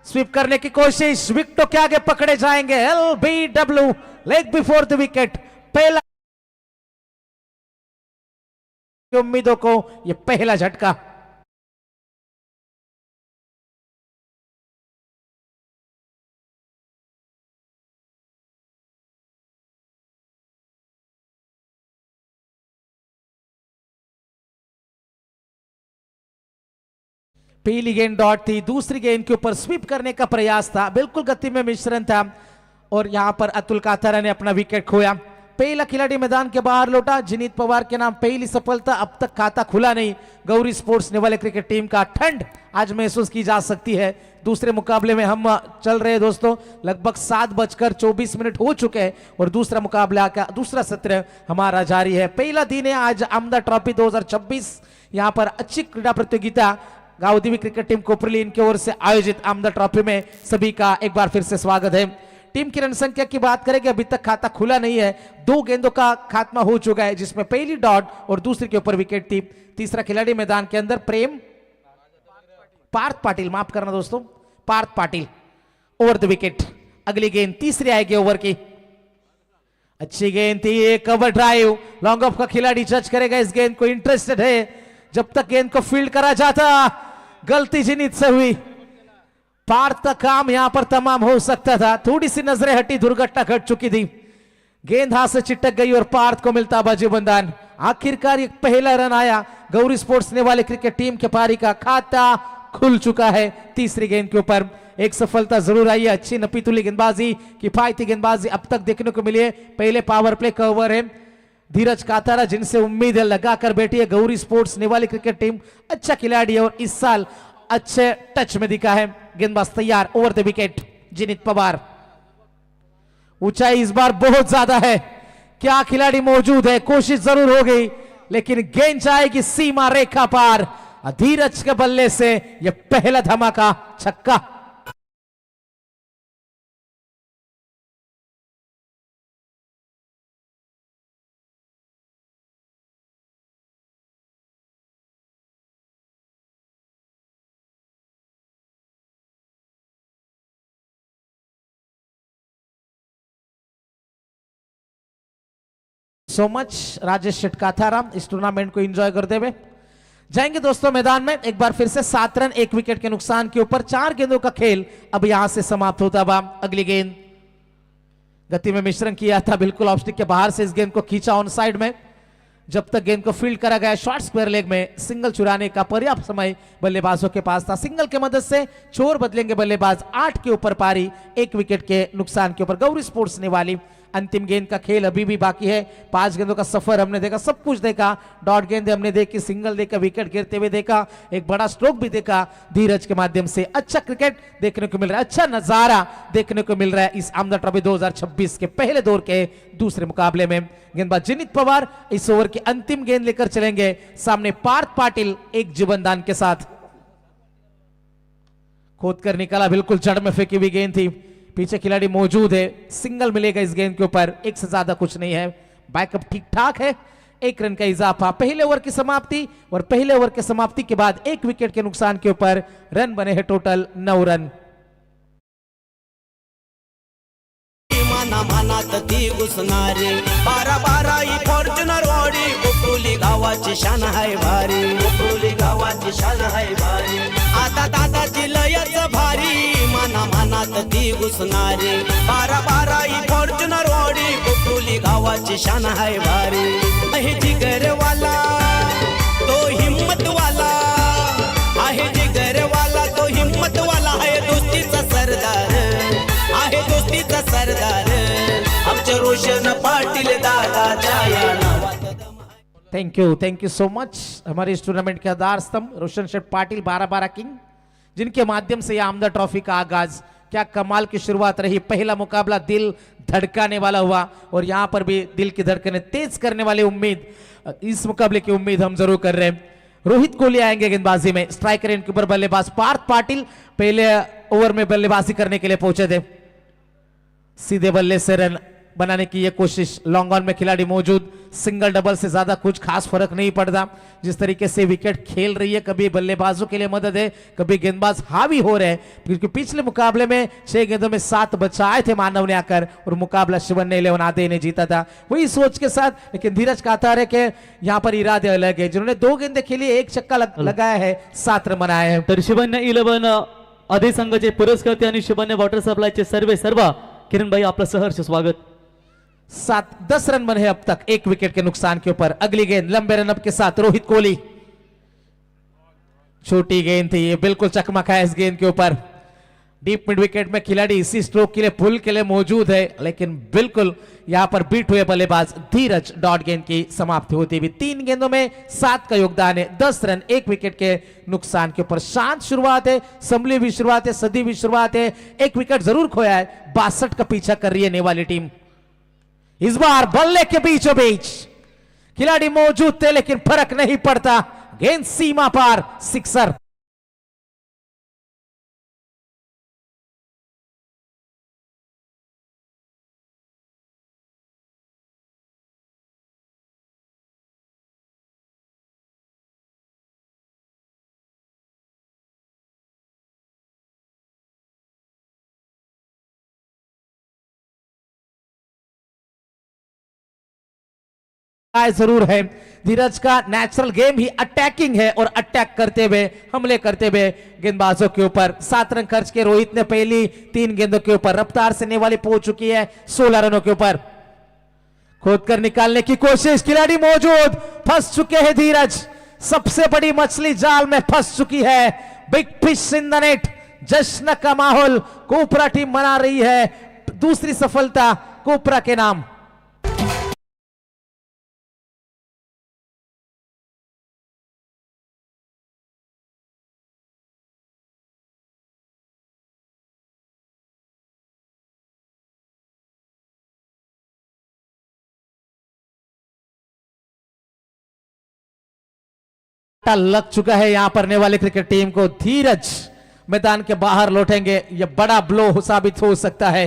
स्वीप करने की कोशिश विकेटों के आगे पकड़े जाएंगे LBW leg before the wicket पहला उम्मीदों को यह पहला झटका पहली गेंद डॉट थी दूसरी गेंद के ऊपर स्वीप करने का प्रयास था बिल्कुल गति में मिश्रण था और यहां पर अतुल कातारा ने अपना विकेट खोया पहला खिलाड़ी मैदान के बाहर लौटा जिनीत पवार के नाम पहली सफलता अब तक खाता खुला नहीं गौरी स्पोर्ट्स नेवाले क्रिकेट टीम का ठंड आज महसूस की जा सकती है दूसरे मुकाबले में हम चल रहे दोस्तों लगभग 7:24 हो चुके हैं और दूसरा मुकाबला का दूसरा सत्र हमारा जारी है पहला दिन है आज आमदा ट्रॉफी 2026 यहां पर अच्छी क्रीड़ा प्रतियोगिता गावदेवी क्रिकेट टीम कोपरली इनकी ओर से आयोजित आमदा ट्रॉफी में सभी का एक बार फिर से स्वागत है टीम की रन संख्या की बात करेंगे अभी तक खाता खुला नहीं है 2 गेंदों का खात्मा हो चुका है जिसमें पहली डॉट और दूसरी के ऊपर विकेट थी तीसरा खिलाड़ी मैदान के अंदर प्रेम पार्थ पाटिल माफ करना दोस्तों Parth Patil over the wicket अगली गेंद तीसरी आएगी ओवर की अच्छी गेंद थी एक कवर ड्राइव लॉन्ग ऑफ का खिलाड़ी जज करेगा इस गेंद को इंटरेस्टेड है जब तक गेंद को फील्ड करा जाता गलती जिनीत से हुई पार्थ का काम यहां पर तमाम हो सकता था थोड़ी सी नजरें हटी दुर्घटना घट चुकी थी गेंद हाथ से चिटक गई और पार्थ को मिलता बाजी बंदान आखिरकार एक पहला रन आया गौरी स्पोर्ट्स नेवाले क्रिकेट टीम के पारी का खाता खुल चुका है तीसरी गेंद के ऊपर एक सफलता जरूर आई है अच्छी नपीतुली गेंदबाजी किफायती गेंदबाजी अब तक देखने को मिली है पहले पावर प्ले का ओवर है धीरज कातारा जिनसे उम्मीद है लगाकर बैठी है गौरी स्पोर्ट्स नेवाले क्रिकेट टीम अच्छा खिलाड़ी है और इस साल अच्छे टच में दिखा है गेंदबाज तैयार ओवर द विकेट जिनीत पवार ऊंचाई इस बार बहुत ज्यादा है क्या खिलाड़ी मौजूद है कोशिश जरूर हो गई लेकिन गेंद जाएगी सीमा रेखा पार धीरज के बल्ले से यह पहला धमाका छक्का। सो मच राजेश शेटकाथारा इस टूर्नामेंट को एंजॉय करते हुए जाएंगे दोस्तों मैदान में। एक बार फिर से 7 रन 1 विकेट के नुकसान के ऊपर 4 गेंदों का खेल अब यहां से समाप्त होता हुआ। अगली गेंद गति में मिश्रण किया था, बिल्कुल ऑफ स्टिक के बाहर से इस गेंद को खींचा ऑन साइड में। जब तक गेंद को फील्ड करा गया शॉर्ट स्क्वायर लेग में, सिंगल चुराने का पर्याप्त समय बल्लेबाजों के पास था। सिंगल के मदद से छोर बदलेंगे बल्लेबाज। 8 के ऊपर पारी 1 विकेट के नुकसान के ऊपर। गौरी स्पोर्ट्स ने वाली अंतिम गेंद का खेल अभी भी बाकी है। 5 गेंदों का सफर हमने देखा, सब कुछ देखा। डॉट गेंद हमने देखी, सिंगल देखा, विकेट गिरते हुए देखा, एक बड़ा स्ट्रोक भी देखा धीरज के माध्यम से। अच्छा क्रिकेट देखने को मिल रहा है, अच्छा नजारा देखने को मिल रहा है इस आमदार ट्रॉफी 2026 के पहले दौर के दूसरे मुकाबले में। गेंदबाज जिनित पवार इस ओवर की अंतिम गेंद लेकर चलेंगे। सामने पार्थ पाटिल एक जीवनदान के साथ। खोद कर निकाला, बिल्कुल जड़ में फेंकी हुई गेंद थी। पीछे खिलाड़ी मौजूद है, सिंगल मिलेगा इस गेंद के ऊपर, एक से ज्यादा कुछ नहीं है। बैकअप ठीक ठाक है, 1 रन का इजाफा। पहले ओवर की समाप्ति और पहले ओवर की समाप्ति के बाद 1 विकेट के नुकसान के ऊपर रन बने हैं टोटल 9 रन। माना मानात ती घुसणारी 12 ही फॉर्च्युनर वाडी उपरुली गावाची शान आहे भारी उपरुली गावाची शान आहे भारी आता दादाची लयच भारी माना मानात ती घुसणारी 12 ही फॉर्च्युनर वाडी उपरुली गावाची शान आहे भारी आहे जिगरवाला तो हिम्मतवाला आहे जिगरवाला तो हिम्मतवाला आहे दोस्तीचा सरदार आहे दोस्तीचा सरदार आमचे रोशन पाटील दादाच्या या नावात। Thank you so much. हमारे इस टूर्नामेंट के आधार स्तंभ रोशन शेठ पाटिल 12 किंग, जिनके माध्यम से यह आमदार ट्रॉफी का आगाज। क्या कमाल की शुरुआत रही। पहला मुकाबला दिल धड़काने वाला हुआ और यहां पर भी दिल की धड़कनें तेज करने वाली उम्मीद, इस मुकाबले की उम्मीद हम जरूर कर रहे हैं। रोहित कोहली आएंगे गेंदबाजी में। स्ट्राइकर इनके ऊपर बल्लेबाज पार्थ पाटिल पहले ओवर में बल्लेबाजी करने के लिए पहुंचे थे। सीधे बल्ले से रन बनाने की यह कोशिश। लॉन्ग ऑन में खिलाड़ी मौजूद, सिंगल डबल से ज्यादा कुछ खास फर्क नहीं पड़ता। जिस तरीके से विकेट खेल रही है, कभी बल्लेबाजों के लिए मदद है, कभी गेंदबाज हावी हो रहे हैं। क्योंकि पिछले मुकाबले में 6 गेंदों में 7 बचाए थे मानव ने आकर और मुकाबला शिवन ने 11 आधे ने जीता था। वही सोच के साथ, लेकिन धीरज कातारे के यहाँ पर इरादे अलग है। जिन्होंने 2 गेंदें खेली, 1 छक्का लगाया है, 7 रन बनाए हैं। तर शिवन्य 11 आधी संघाचे पुरस्कर्ते आणि शिवन्य वॉटर सप्लायचे सर्व किरण भाई आपलं सहर्ष स्वागत। 10 रन बने अब तक 1 विकेट के नुकसान के ऊपर। अगली गेंद लंबे रनअप के साथ रोहित कोहली। छोटी गेंद थी, ये बिल्कुल चकमक है इस गेंद के ऊपर। डीप मिड विकेट में खिलाड़ी इसी स्ट्रोक के लिए पुल के लिए मौजूद है, लेकिन बिल्कुल यहां पर बीट हुए बल्लेबाज धीरज। डॉट गेंद की समाप्ति होती हुई 3 गेंदों में 7 का योगदान है। 10 रन 1 विकेट के नुकसान के ऊपर। शांत शुरुआत है, संभली भी शुरुआत है, सदी भी शुरुआत है। 1 विकेट जरूर खोया है, 62 का पीछा कर रही है नेवाली टीम। इस बार बल्ले के बीचों बीच खिलाड़ी मौजूद थे, लेकिन फर्क नहीं पड़ता। गेंद सीमा पार, सिक्सर। जरूर है धीरज का नेचुरल गेम ही अटैकिंग है और अटैक करते हुए, हमले करते हुए गेंदबाजों के ऊपर। 7 रन खर्च के रोहित ने पहली 3 गेंदों के ऊपर। रफ्तार से नेवाली पहुंच चुकी है 16 रनों के ऊपर। खोद कर निकालने की कोशिश, खिलाड़ी मौजूद, फंस चुके हैं धीरज। सबसे बड़ी मछली जाल में फंस चुकी है। Big fish in the net. जश्न का माहौल कोपरा टीम मना रही है। दूसरी सफलता कोपरा के नाम। सट्टा लग चुका है यहां पर नेवाली क्रिकेट टीम को। धीरज मैदान के बाहर लौटेंगे, यह बड़ा ब्लो साबित हो सकता है।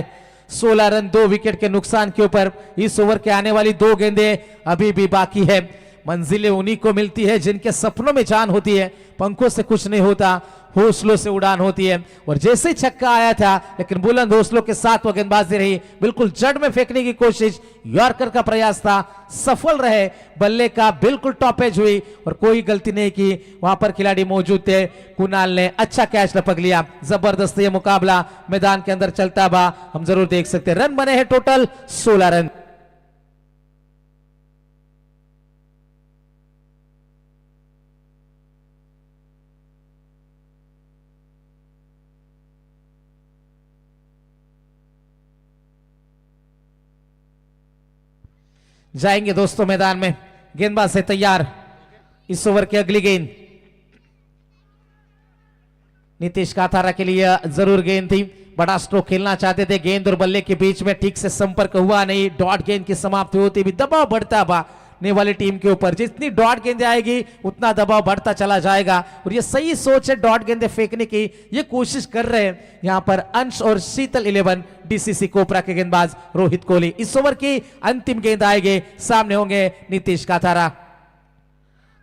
16 रन 2 विकेट के नुकसान के ऊपर इस ओवर के आने वाली 2 गेंदें अभी भी बाकी है। मंजिलें उन्हीं को मिलती है जिनके सपनों में जान होती है, पंखों से कुछ नहीं होता, हौसलों से उड़ान होती है। और जैसे ही छक्का आया था, लेकिन बुलंद हौसलों के साथ वो गेंदबाजी रही, बिल्कुल जड़ में फेंकने की कोशिश, यॉर्कर का प्रयास था, सफल रहे, बल्ले का बिल्कुल टॉपेज हुई और कोई गलती नहीं की। वहां पर खिलाड़ी मौजूद थे, कुणाल ने अच्छा कैच लपक लिया। जबरदस्त ये मुकाबला मैदान के अंदर चलता बा, हम जरूर देख सकते हैं। रन बने हैं टोटल 16 रन। जाएंगे दोस्तों मैदान में, गेंदबाज से तैयार। इस ओवर की अगली गेंद नीतीश काथारा के लिए जरूर गेंद थी, बड़ा स्ट्रोक खेलना चाहते थे। गेंद और बल्ले के बीच में ठीक से संपर्क हुआ नहीं, डॉट गेंद की समाप्ति होती भी दबाव बढ़ता बा नेवाली टीम के ऊपर। जितनी डॉट गेंदें आएगी उतना दबाव बढ़ता चला जाएगा और ये सही सोच है डॉट गेंदें फेंकने की, ये कोशिश कर रहे हैं यहां पर अंश और शीतल 11 डीसीसी कोपरा के गेंदबाज रोहित कोहली। इस ओवर की अंतिम गेंद आएगी, सामने होंगे नीतीश काथारा।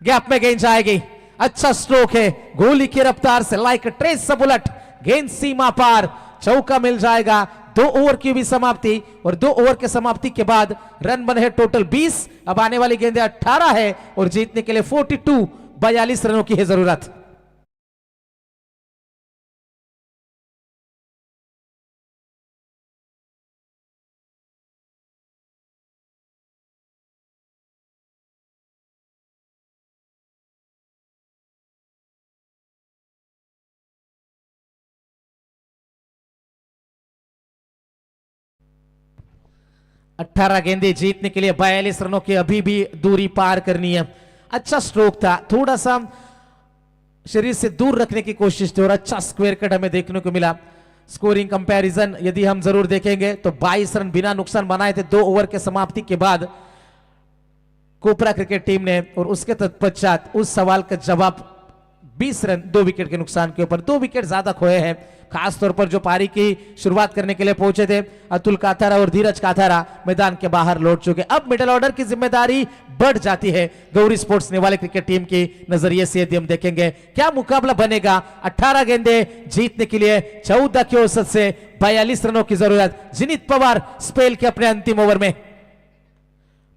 गैप में गेंद जाएगी, अच्छा स्ट्रोक है, गोली की रफ्तार से लाइक ट्रेस से बुलेट, गेंद सीमा पार, चौका मिल जाएगा। 2 ओवर की भी समाप्ति और 2 ओवर के समाप्ति के बाद रन बने हैं टोटल 20। अब आने वाली गेंदें 18 है और जीतने के लिए 42 रनों की है जरूरत। अठारह गेंदें जीतने के लिए 42 रनों की अभी भी दूरी पार करनी है। अच्छा स्ट्रोक था, थोड़ा सा शरीर से दूर रखने की कोशिश थी और अच्छा स्क्वायर कट हमें देखने को मिला। स्कोरिंग कंपैरिजन यदि हम जरूर देखेंगे तो 22 रन बिना नुकसान बनाए थे 2 ओवर के समाप्ति के बाद कोपरा क्रिकेट टीम ने, और उसके तत्पश्चात उस सवाल का जवाब 20 रन 2 विकेट के नुकसान के ऊपर। 2 विकेट ज्यादा खोए हैं, खासतौर पर जो पारी की शुरुआत करने के लिए पहुंचे थे अतुल काथारा और धीरज काथारा मैदान के बाहर लौट चुके। अब मिडिल ऑर्डर की जिम्मेदारी बढ़ जाती है गौरी स्पोर्ट्स नेवाली क्रिकेट टीम के नजरिए से। यदि हम देखेंगे क्या मुकाबला बनेगा, 18 गेंदें जीतने के लिए 14 की औसत से 42 रनों की जरूरत। जिनित पवार स्पेल के अपने अंतिम ओवर में,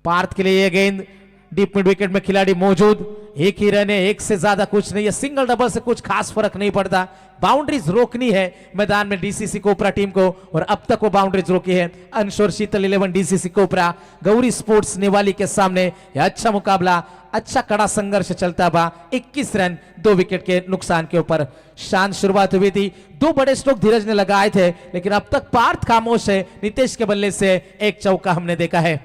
पार्थ के लिए यह गेंद डीप मिड विकेट में खिलाड़ी मौजूद, एक ही रन है, एक से ज्यादा कुछ नहीं है, सिंगल डबल से कुछ खास फर्क नहीं पड़ता। बाउंड्रीज रोकनी है मैदान में डीसीसी कोपरा टीम को और अब तक वो बाउंड्रीज रोकी है। अंश और शीतल 11 डीसीसी कोपरा गौरी स्पोर्ट्स नेवाली के सामने यह अच्छा मुकाबला, अच्छा कड़ा संघर्ष चलता बा। 21 रन 2 विकेट के नुकसान के ऊपर शांत शुरुआत हुई थी। 2 बड़े स्ट्रोक धीरज ने लगाए थे, लेकिन अब तक पार्थ खामोश है। नीतीश के बल्ले से एक चौका हमने देखा है।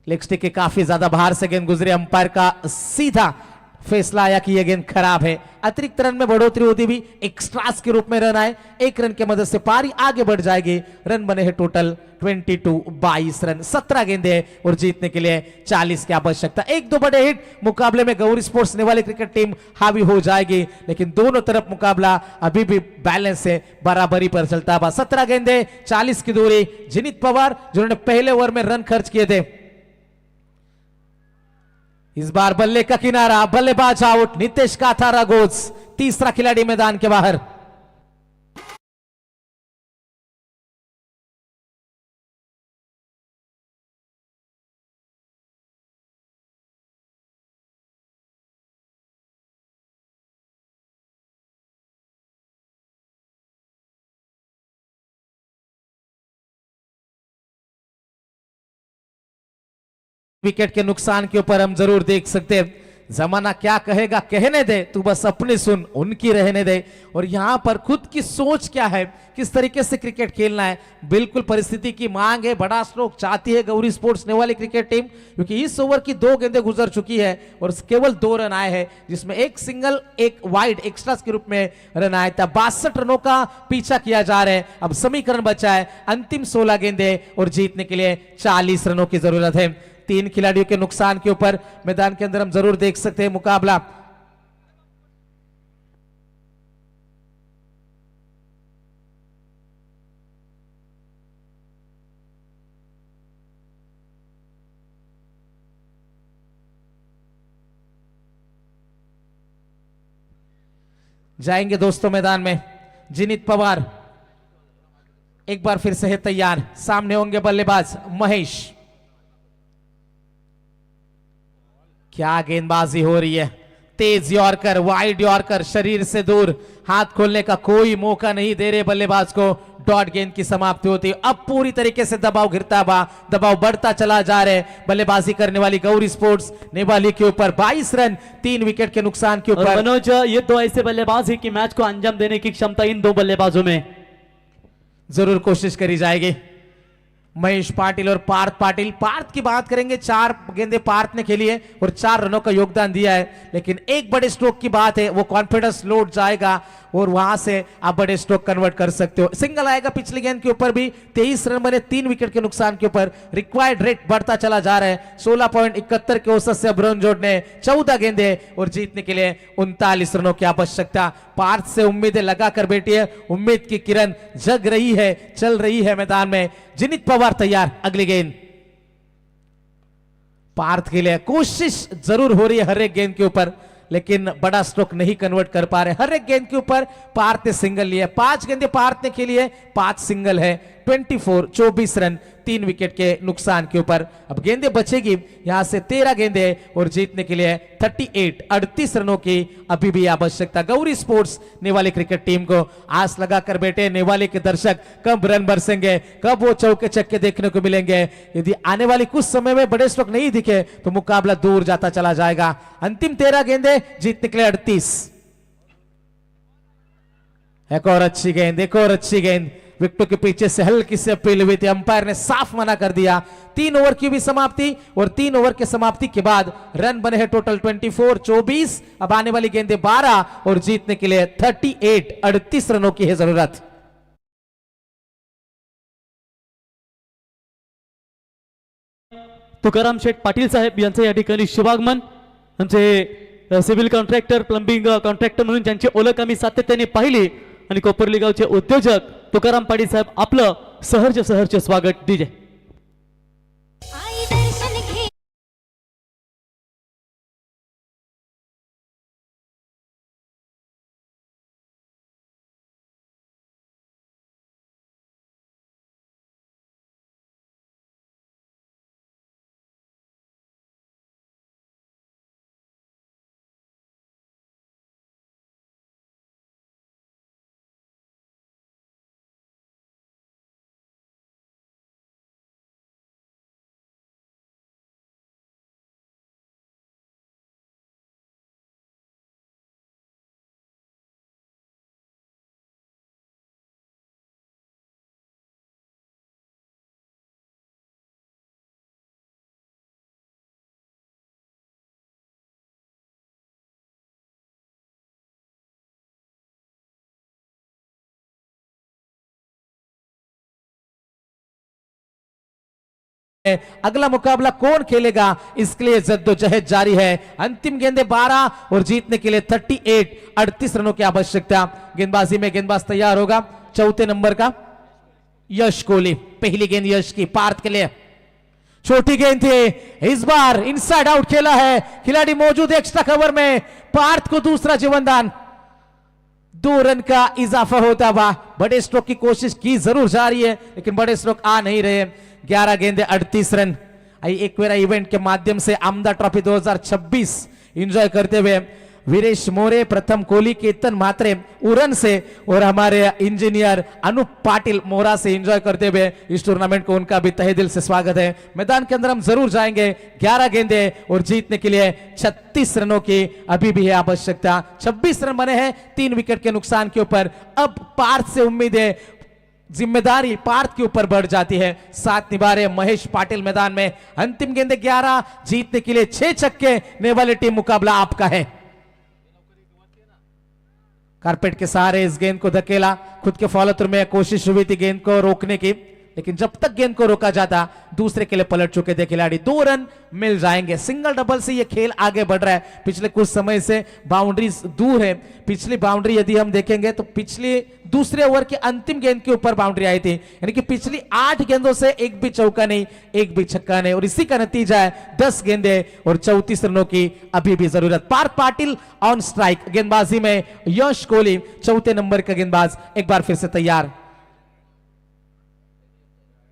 लेग स्टिक के काफी ज्यादा बाहर से गेंद गुजरे, अंपायर का सीधा फैसला आया कि यह गेंद खराब है। अतिरिक्त रन में बढ़ोतरी होती भी एक्स्ट्रास के रूप में रन आए, 1 रन की मदद से पारी आगे बढ़ जाएगी। रन बने हैं टोटल 22 रन, 17 गेंदे और जीतने के लिए 40 की आवश्यकता। 1-2 बड़े हिट मुकाबले में गौरी स्पोर्ट्स नेवाली क्रिकेट टीम हावी हो जाएगी, लेकिन दोनों तरफ मुकाबला अभी भी बैलेंस से बराबरी पर चलता है। 17 गेंदे 40 की दूरी। जिनित पवार जिन्होंने पहले ओवर में रन खर्च किए थे, इस बार बल्ले का किनारा, बल्लेबाज आउट। नीतीश काथारा गोज, तीसरा खिलाड़ी मैदान के बाहर। विकेट के नुकसान के ऊपर हम जरूर देख सकते हैं। जमाना क्या कहेगा कहने दे, तू बस अपनी सुन उनकी रहने दे। और यहां पर खुद की सोच क्या है, किस तरीके से क्रिकेट खेलना है, बिल्कुल परिस्थिति की मांग है। बड़ा स्ट्रोक चाहती है गौरी स्पोर्ट्स नेवाली क्रिकेट टीम, क्योंकि इस ओवर की 2 गेंदें गुजर चुकी है और केवल 2 रन आए हैं, जिसमें एक सिंगल एक वाइड एक्स्ट्रास के रूप में रन आया था। 62 रनों का पीछा किया जा रहा है। अब समीकरण बचा है अंतिम 16 गेंदें और जीतने के लिए 40 रनों की जरूरत है। 3 खिलाड़ियों के नुकसान के ऊपर मैदान के अंदर हम जरूर देख सकते हैं मुकाबला। जाएंगे दोस्तों मैदान में जिनित पवार, एक बार फिर से है तैयार। सामने होंगे बल्लेबाज महेश। क्या गेंदबाजी हो रही है, तेज यॉर्कर, वाइड यॉर्कर, शरीर से दूर, हाथ खोलने का कोई मौका नहीं दे रहे बल्लेबाज को। डॉट गेंद की समाप्ति होती है। अब पूरी तरीके से दबाव घिरता हुआ, दबाव बढ़ता चला जा रहा है। बल्लेबाजी करने वाली गौरी स्पोर्ट्स नेवाली के ऊपर 22 रन 3 विकेट के नुकसान के और ऊपर। मनोज, ये दो ऐसे बल्लेबाज हैं कि मैच को अंजाम देने की क्षमता इन दो बल्लेबाजों में जरूर कोशिश करी जाएगी। महेश पाटिल और पार्थ पाटिल। पार्थ की बात करेंगे, 4 गेंदे पार्थ ने खेली है और 4 रनों का योगदान दिया है, लेकिन एक बड़े स्ट्रोक की बात है, वो कॉन्फिडेंस लौट जाएगा और वहां से आप बड़े स्ट्रोक कन्वर्ट कर सकते हो। सिंगल आएगा पिछली गेंद के ऊपर भी, 23 रन बने 3 विकेट के नुकसान के ऊपर। रिक्वायर्ड रेट बढ़ता चला जा रहा है। 16.71 के औसत से ब्रॉन जोड़ ने 14 गेंदे और जीतने के लिए 39 रनों की आवश्यकता। पार्थ से उम्मीदें लगाकर बैठी है, उम्मीद की किरण जग रही है, चल रही है मैदान में। जिनित पवार तैयार, अगली गेंद पार्थ के लिए। कोशिश जरूर हो रही है हर एक गेंद के ऊपर, लेकिन बड़ा स्ट्रोक नहीं कन्वर्ट कर पा रहे। हर एक गेंद के ऊपर पार्थ ने सिंगल लिया। 5 गेंदे पार्थ ने खेली है, 5 सिंगल है। 24 रन 3 विकेट के नुकसान के ऊपर। अब गेंदे बचेगी यहां से 13 गेंदे और जीतने के लिए 38 रनों की अभी भी आवश्यकता। गौरी स्पोर्ट्स नेवाली क्रिकेट टीम को आस लगाकर बैठे नेवाली के दर्शक, कब रन बरसेंगे, कब वो चौके छक्के देखने को मिलेंगे। यदि आने वाली कुछ समय में बड़े स्ट्रोक नहीं दिखे तो मुकाबला दूर जाता चला जाएगा। अंतिम 13 गेंदे, जीतने के लिए 38। एक और अच्छी गेंद, एक और अच्छी गेंद। विकेटों के पीछे से हल्की से अपील हुई थी, अंपायर ने साफ मना कर दिया। 3 ओवर की भी समाप्ति और 3 ओवर के समाप्ति के बाद रन बने हैं टोटल 24। अब आने वाली गेंदें 12 और जीतने के लिए 38 रनों की है जरूरत। तुकाराम शेठ पाटील साहेब यांचं या ठिकाणी शुभागमन। आमचे सिव्हिल कॉन्ट्रॅक्टर, प्लंबिंग कॉन्ट्रॅक्टर म्हणून ज्यांची ओळख आम्ही सातत्याने पाहिली आणि कोपरली गावचे उद्योजक तुकाराम पाटील साहेब, आपलं सहर्ष स्वागत। डीजे आई दर्शन घे अगला मुकाबला कौन खेलेगा, इसके लिए जद्दोजहद जारी है। अंतिम गेंदे 12 और जीतने के लिए 38 रनों की आवश्यकता। गेंदबाजी में गेंदबाज तैयार होगा, 4 नंबर का यश कोहली। पहली गेंद यश की, पार्थ के लिए छोटी गेंद थी, इस बार इनसाइड आउट खेला है। खिलाड़ी मौजूद एक्स्ट्रा कवर में, पार्थ को दूसरा जीवनदान। 2 रन का इजाफा होता हुआ बड़े स्ट्रोक की कोशिश की जरूर जा रही है, लेकिन बड़े स्ट्रोक आ नहीं रहे। 11 गेंदे 38 रन। एकवेरा इवेंट के माध्यम से आमदार ट्रॉफी 2026 एंजॉय करते हुए वीरेश मोरे, प्रथम कोहली, केतन मात्रे उरन से और हमारे इंजीनियर अनूप पाटिल मोरा से एंजॉय करते हुए इस टूर्नामेंट को उनका भी तहे दिल से स्वागत है। मैदान के अंदर हम जरूर जाएंगे। 11 गेंदे और जीतने के लिए 36 रनों की अभी भी है आवश्यकता। 26 रन बने हैं 3 विकेट के नुकसान के ऊपर। अब पार्थ से उम्मीद है, जिम्मेदारी पार्थ के ऊपर बढ़ जाती है। 7 निभा रहे महेश पाटिल मैदान में। अंतिम गेंदे 11, जीतने के लिए 6 छक्के। नेवाली टीम, मुकाबला आपका है। कारपेट के सहारे इस गेंद को धकेला, खुद के फॉलो थ्रू में कोशिश हुई थी गेंद को रोकने की। लेकिन जब तक गेंद को रोका जाता दूसरे के लिए पलट चुके थे खिलाड़ी। 2 रन मिल जाएंगे। सिंगल डबल से ये खेल आगे बढ़ रहा है। पिछले कुछ समय से बाउंड्रीज दूर है। पिछली बाउंड्री यदि हम देखेंगे तो पिछले दूसरे ओवर के अंतिम गेंद के ऊपर बाउंड्री आई थी, यानी कि पिछली 8 गेंदों से एक भी चौका नहीं, एक भी छक्का नहीं, और इसी का नतीजा है 10 गेंदें और 34 रनों की अभी भी जरूरत। Parth Patil on strike. गेंदबाजी में यश कोहली चौथे नंबर का गेंदबाज एक बार फिर से तैयार।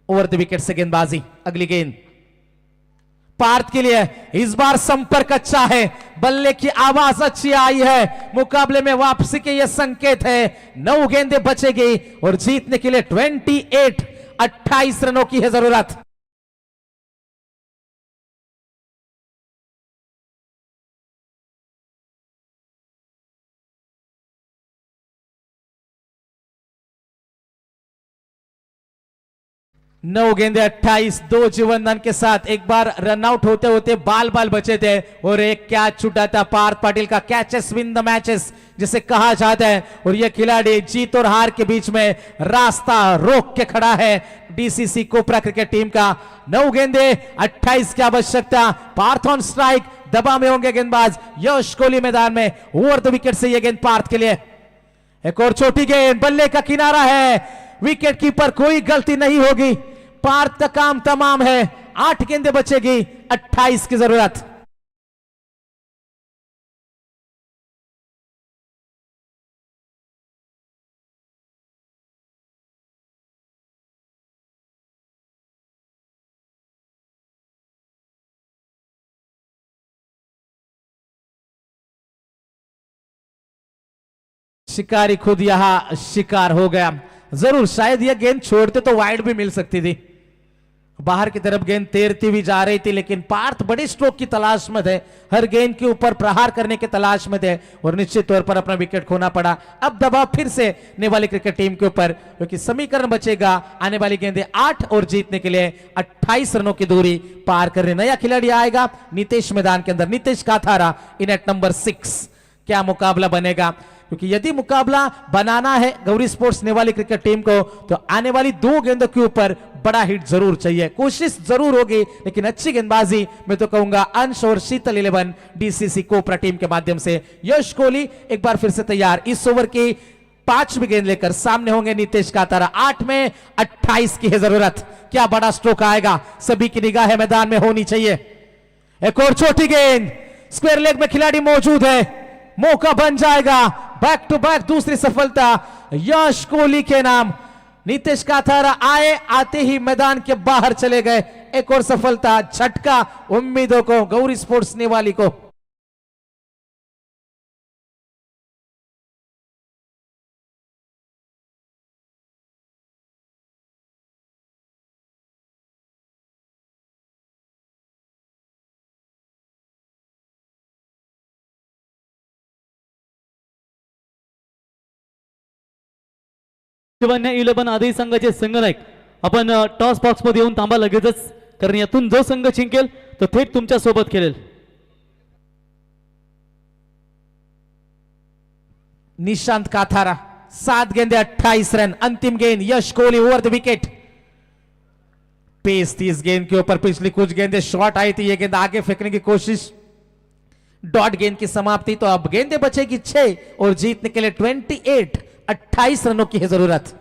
ओवर द विकेट से गेंदबाजी। अगली गेंद पार्थ के लिए। इस बार संपर्क अच्छा है, बल्ले की आवाज अच्छी आई है, मुकाबले में वापसी के ये संकेत है। 9 गेंदें बचेगी और जीतने के लिए 28 रनों की है जरूरत। नौ गेंदे 28, 2 जीवनदान के साथ एक बार रन आउट होते होते बाल बचे थे और एक कैच छूटा था। पार्थ पाटिल का कैचेस विन द मैचेस जिसे कहा जाता है, और यह खिलाड़ी जीत और हार के बीच में रास्ता रोक के खड़ा है डीसीसी कोपरा क्रिकेट टीम का। 9 गेंदे 28 की आवश्यकता। Parth on strike. दबा में होंगे गेंदबाज यश कोहली मैदान में। ओवर द विकेट से यह गेंद पार्थ के लिए। एक और छोटी गेंद, बल्ले का किनारा है, विकेट कीपर कोई गलती नहीं होगी। पार्थ का काम तमाम है। 8 गेंदें बचेगी, 28 की जरूरत। शिकारी खुद यहां शिकार हो गया। जरूर शायद यह गेंद छोड़ते तो वाइड भी मिल सकती थी। बाहर की तरफ गेंद तैरती हुई जा रही थी, लेकिन पार्थ बड़े स्ट्रोक की तलाश में थे, हर गेंद के ऊपर प्रहार करने की तलाश में थे और निश्चित तौर पर अपना विकेट खोना पड़ा। अब दबाव फिर से नेवाली क्रिकेट टीम के ऊपर, क्योंकि समीकरण बचेगा आने वाली गेंदें 8 और जीतने के लिए 28 रनों की दूरी पार करने। नया खिलाड़ी आएगा नितेश मैदान के अंदर, नितेश काथारा इन एट नंबर 6। क्या मुकाबला बनेगा, क्योंकि यदि मुकाबला बनाना है गौरी स्पोर्ट्स नेवाली क्रिकेट टीम को तो आने वाली 2 गेंदों के ऊपर बड़ा हिट जरूर चाहिए। कोशिश जरूर होगी, लेकिन अच्छी गेंदबाजी मैं तो कहूंगा अंश और शीतल 11 डीसीसी कोपरा टीम के माध्यम से। यश कोहली एक बार फिर से तैयार। इस ओवर की 5वीं गेंद लेकर सामने होंगे नितेश कातारा। 8 में 28 की है जरूरत। क्या बड़ा स्ट्रोक आएगा, सभी की निगाह मैदान में होनी चाहिए। एक और छोटी गेंद, स्क्वायर लेग में खिलाड़ी मौजूद है, मौका बन जाएगा। बैक टू बैक दूसरी सफलता यश कोहली के नाम। नितेश काथारा आते ही मैदान के बाहर चले गए। एक और सफलता, झटका उम्मीदों को, गौरी स्पोर्ट्स नेवाली को। शिवन्य 11 आधी संघाचे संघनायक आपण टॉस बॉक्स मध्ये येऊन थांबा लगेचच, कारण यातून जो संघ जिंकेल तो थेट तुमच्या सोबत खेळेल। निशांत काथारा 7 गेंदे 28 रन। अंतिम गेंद यश कोहली ओवर द विकेट। पेस थी इस गेंद के ऊपर, पिछली कुछ गेंदें शॉर्ट आई थी, ये गेंद आगे फेंकने की कोशिश, डॉट गेंद की समाप्ति। तो अब गेंदें बचेगी 6 और जीतने के लिए 28 रनों की है जरूरत।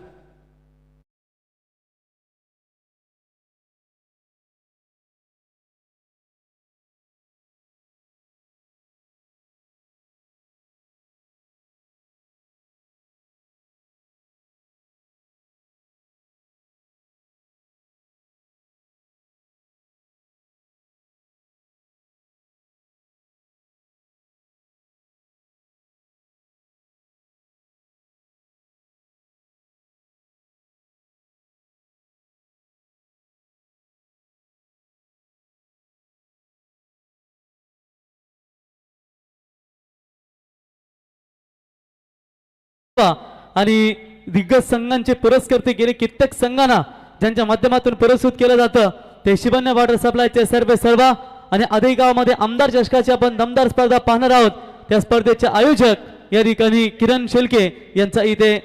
आणि दिग्गज संघांचे पुरस्कर्ते गेले कित्येक संघांना ज्यांच्या माध्यमातून पुरस्कृत केलं जातं ते शिवन्य वॉटर सप्लायचे सर्व आणि आधी गावामध्ये आमदार चषकाची आपण दमदार स्पर्धा पाहणार आहोत। त्या स्पर्धेचे आयोजक या ठिकाणी किरण शेलके यांचा इथे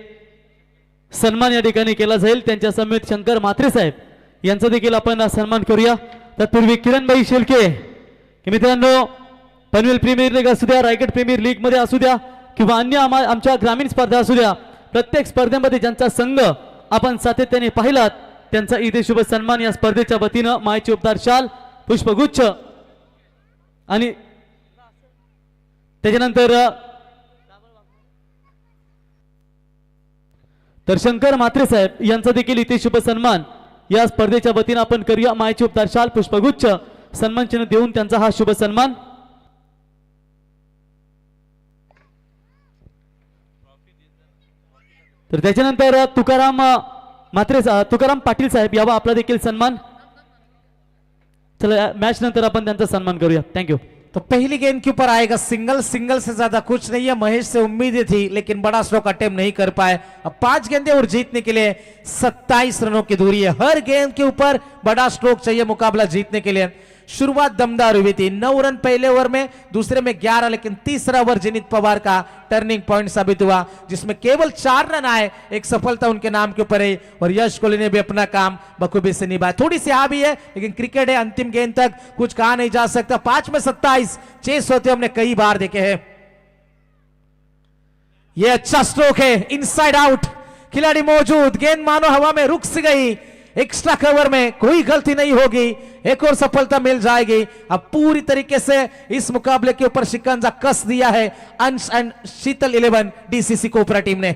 सन्मान या ठिकाणी केला जाईल. त्यांच्या समेत शंकर म्हात्रे साहेब यांचा देखील आपण सन्मान करूया. तत्पूर्वी किरणबाई शेळके की मित्रांनो, पनवेल प्रीमियर लीग असू द्या, रायगड प्रीमियर लीग मध्ये असू द्या किंवा अन्य आमच्या ग्रामीण स्पर्धा असू द्या, प्रत्येक स्पर्धेमध्ये ज्यांचा संघ आपण सातत्याने पाहिलात त्यांचा इथे शुभ सन्मान या स्पर्धेच्या वतीनं मायची उपदार शाल, पुष्पगुच्छ आणि त्याच्यानंतर तर शंकर म्हात्रे साहेब यांचा देखील इथे शुभ सन्मान या स्पर्धेच्या वतीनं आपण करूया. मायची उपदार शाल, पुष्पगुच्छ, सन्मान चिन्ह देऊन त्यांचा हा शुभ सन्मान. तर त्याच्यानंतर तुकाराम पाटील साहेब यावा आपला देखील सन्मान. चला मॅच नंतर आपण त्यांचा सन्मान करूया. थँक्यू. तो पहली गेंद के ऊपर आएगा सिंगल. सिंगल से ज्यादा कुछ नहीं है. महेश से उम्मीदें थी लेकिन बड़ा स्ट्रोक अटेम्प्ट नहीं कर पाए. अब 5 गेंदें और जीतने के लिए 27 रनों की दूरी है. हर गेंद के ऊपर बड़ा स्ट्रोक चाहिए मुकाबला जीतने के लिए. शुरुआत दमदार हुई थी. 9 रन पहले ओवर में, दूसरे में 11, लेकिन तीसरा ओवर जिनित पवार का टर्निंग पॉइंट साबित हुआ जिसमें केवल 4 रन आए. एक सफलता उनके नाम के ऊपर है और यश कोहली ने भी अपना काम बखूबी से निभाया. थोड़ी सी हावी है लेकिन क्रिकेट है, अंतिम गेंद तक कुछ कहा नहीं जा सकता. 5 में 27 चेस होते हमने कई बार देखे हैं. यह अच्छा स्ट्रोक है, इनसाइड आउट. खिलाड़ी मौजूद, गेंद मानो हवा में रुक सी गई. एक्स्ट्रा कवर में कोई गलती नहीं होगी. एक और सफलता मिल जाएगी. अब पूरी तरीके से इस मुकाबले के ऊपर शिकंजा कस दिया है अंश एंड शीतल 11 डीसीसी कोपरा टीम ने.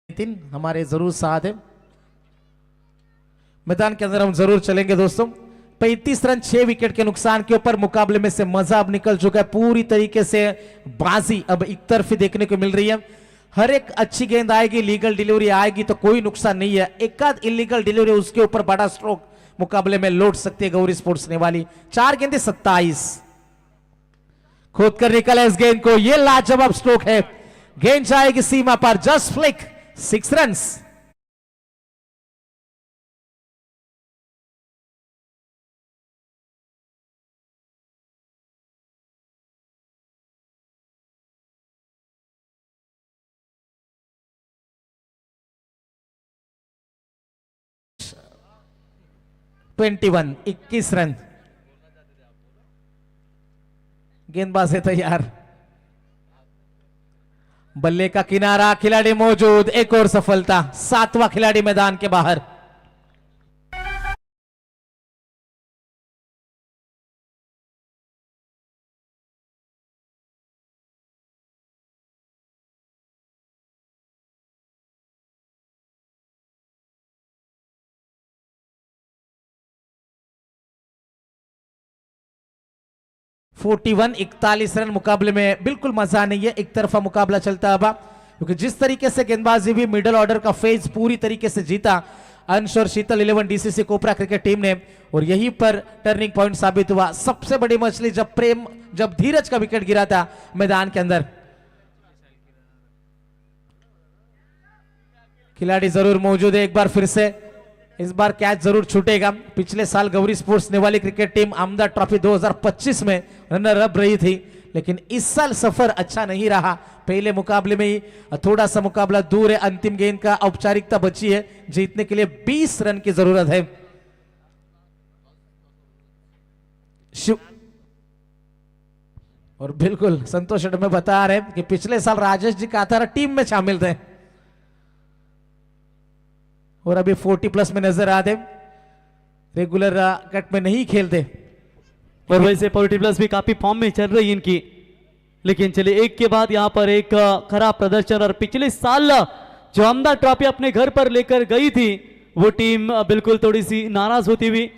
नितिन हमारे जरूर साथ है. मैदान के अंदर हम जरूर चलेंगे दोस्तों. 35 रन 6 विकेट के नुकसान के ऊपर मुकाबले में से मजा अब निकल चुका है. पूरी तरीके से बाजी अब एक तरफी देखने को मिल रही है. हर एक अच्छी गेंद आएगी, लीगल डिलीवरी आएगी तो कोई नुकसान नहीं है. एकाध इलीगल डिलीवरी उसके ऊपर बड़ा स्ट्रोक मुकाबले में लौट सकती है गौरी स्पोर्ट्स ने वाली. 4 गेंदें 27 खोद कर निकला इस गेंद को. यह लाजवाब स्ट्रोक है. गेंद जाएगी सीमा पर. Just flick, 6 runs. Twenty 21 run. गेंदबाज है तैयार. बल्ले का किनारा, खिलाड़ी मौजूद. एक और सफलता. 7वां खिलाड़ी मैदान के बाहर. फोर्टी 41 रन मुकाबले में बिल्कुल मजा नहीं है. एक तरफा मुकाबला चलता अब क्योंकि जिस तरीके से गेंदबाजी भी मिडिल ऑर्डर का फेज पूरी तरीके से जीता अंश और शीतल 11 डीसीसी कोपरा क्रिकेट टीम ने, और यहीं पर टर्निंग पॉइंट साबित हुआ. सबसे बड़ी मछली जब धीरज का विकेट गिरा था मैदान के अंदर. खिलाड़ी जरूर मौजूद है. एक बार फिर से इस बार कैच जरूर छूटेगा. पिछले साल गौरी स्पोर्ट्स नेवाली क्रिकेट टीम आमदार ट्रॉफी 2025 में रनर अप रही थी, लेकिन इस साल सफर अच्छा नहीं रहा. पहले मुकाबले में ही थोड़ा सा मुकाबला दूर है. अंतिम गेंद का औपचारिकता बची है. जीतने के लिए 20 रन की जरूरत है. और बिल्कुल संतोष में बता रहे कि पिछले साल राजेश जी काथारा टीम में शामिल थे और अभी 40+ में नजर आते. रेगुलर कट में नहीं खेलते और वैसे 40+ भी काफी फॉर्म में चल रही इनकी. लेकिन चलिए एक के बाद यहाँ पर एक खराब प्रदर्शन. और पिछले साल जो आमदार ट्रॉफी अपने घर पर लेकर गई थी वो टीम बिल्कुल थोड़ी सी नाराज होती हुई